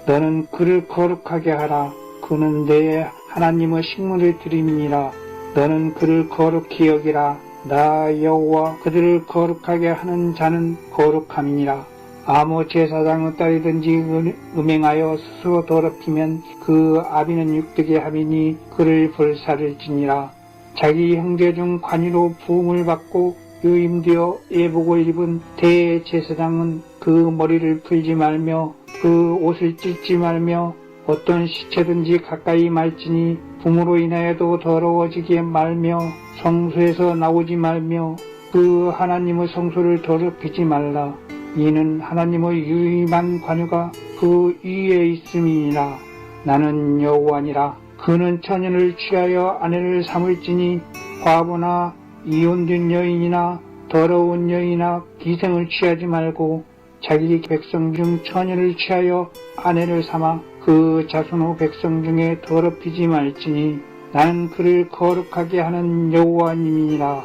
너는 그를 거룩하게 하라. 그는 내 하나님의 식물을 드림이니라. 너는 그를 거룩히 여기라. 나 여호와 그들을 거룩하게 하는 자는 거룩함이니라. 아무 제사장의 딸이든지 음행하여 스스로 더럽히면 그 아비는 육되게 함이니 그를 불살을지니라. 자기 형제 중 관이로 부음을 받고 유임되어 예복을 입은 대제사장은 그 머리를 풀지 말며 그 옷을 찢지 말며 어떤 시체든지 가까이 말지니 부모로 인하여도 더러워지게 말며 성소에서 나오지 말며 그 하나님의 성소를 더럽히지 말라. 이는 하나님의 유임한 관유가 그 위에 있음이니라. 나는 여호와니라. 그는 처녀를 취하여 아내를 삼을지니 과부나 이혼된 여인이나 더러운 여인이나 기생을 취하지 말고 자기 백성 중 처녀를 취하여 아내를 삼아 그 자손의 백성 중에 더럽히지 말지니 나는 그를 거룩하게 하는 여호와님이니라.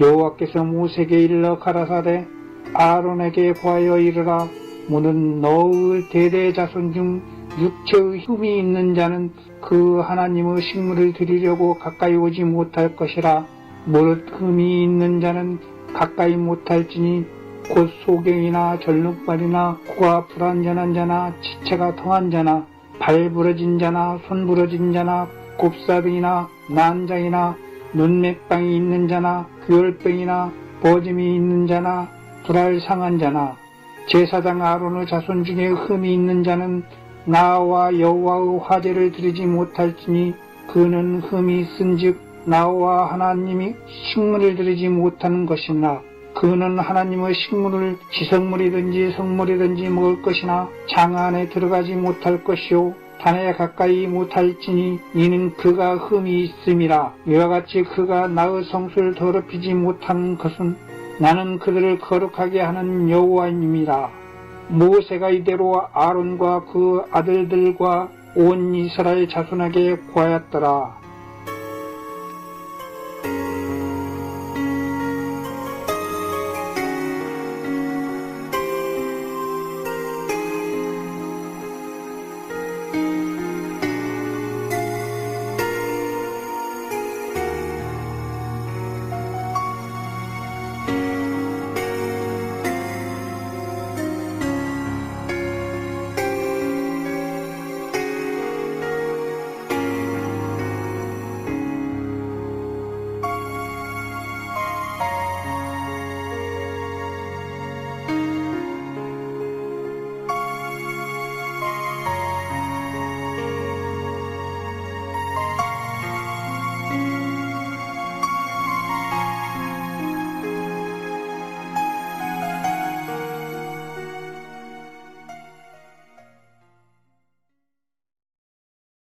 여호와께서 모세에게 일러 가라사대 아론에게 구하여 이르라. 무는 너의 대대 자손 중 육체의 흠이 있는 자는 그 하나님의 식물을 드리려고 가까이 오지 못할 것이라. 무릇 흠이 있는 자는 가까이 못할지니 곧 소경이나 절룩발이나 코가 불완전한 자나 지체가 통한 자나 발 부러진 자나 손 부러진 자나 곱사병이나 난장이나 눈맷방이 있는 자나 귀혈병이나 버짐이 있는 자나 불알 상한 자나 제사장 아론의 자손 중에 흠이 있는 자는 나와 여호와의 화제를 드리지 못할지니 그는 흠이 있은즉 나와 하나님이 식물을 드리지 못하는 것이나 그는 하나님의 식물을 지성물이든지 성물이든지 먹을 것이나 장 안에 들어가지 못할 것이요 단에 가까이 못할지니 이는 그가 흠이 있음이라. 이와 같이 그가 나의 성소를 더럽히지 못하는 것은 나는 그들을 거룩하게 하는 여호와님이라. 모세가 이대로 아론과 그 아들들과 온 이스라엘 자손에게 고하였더라.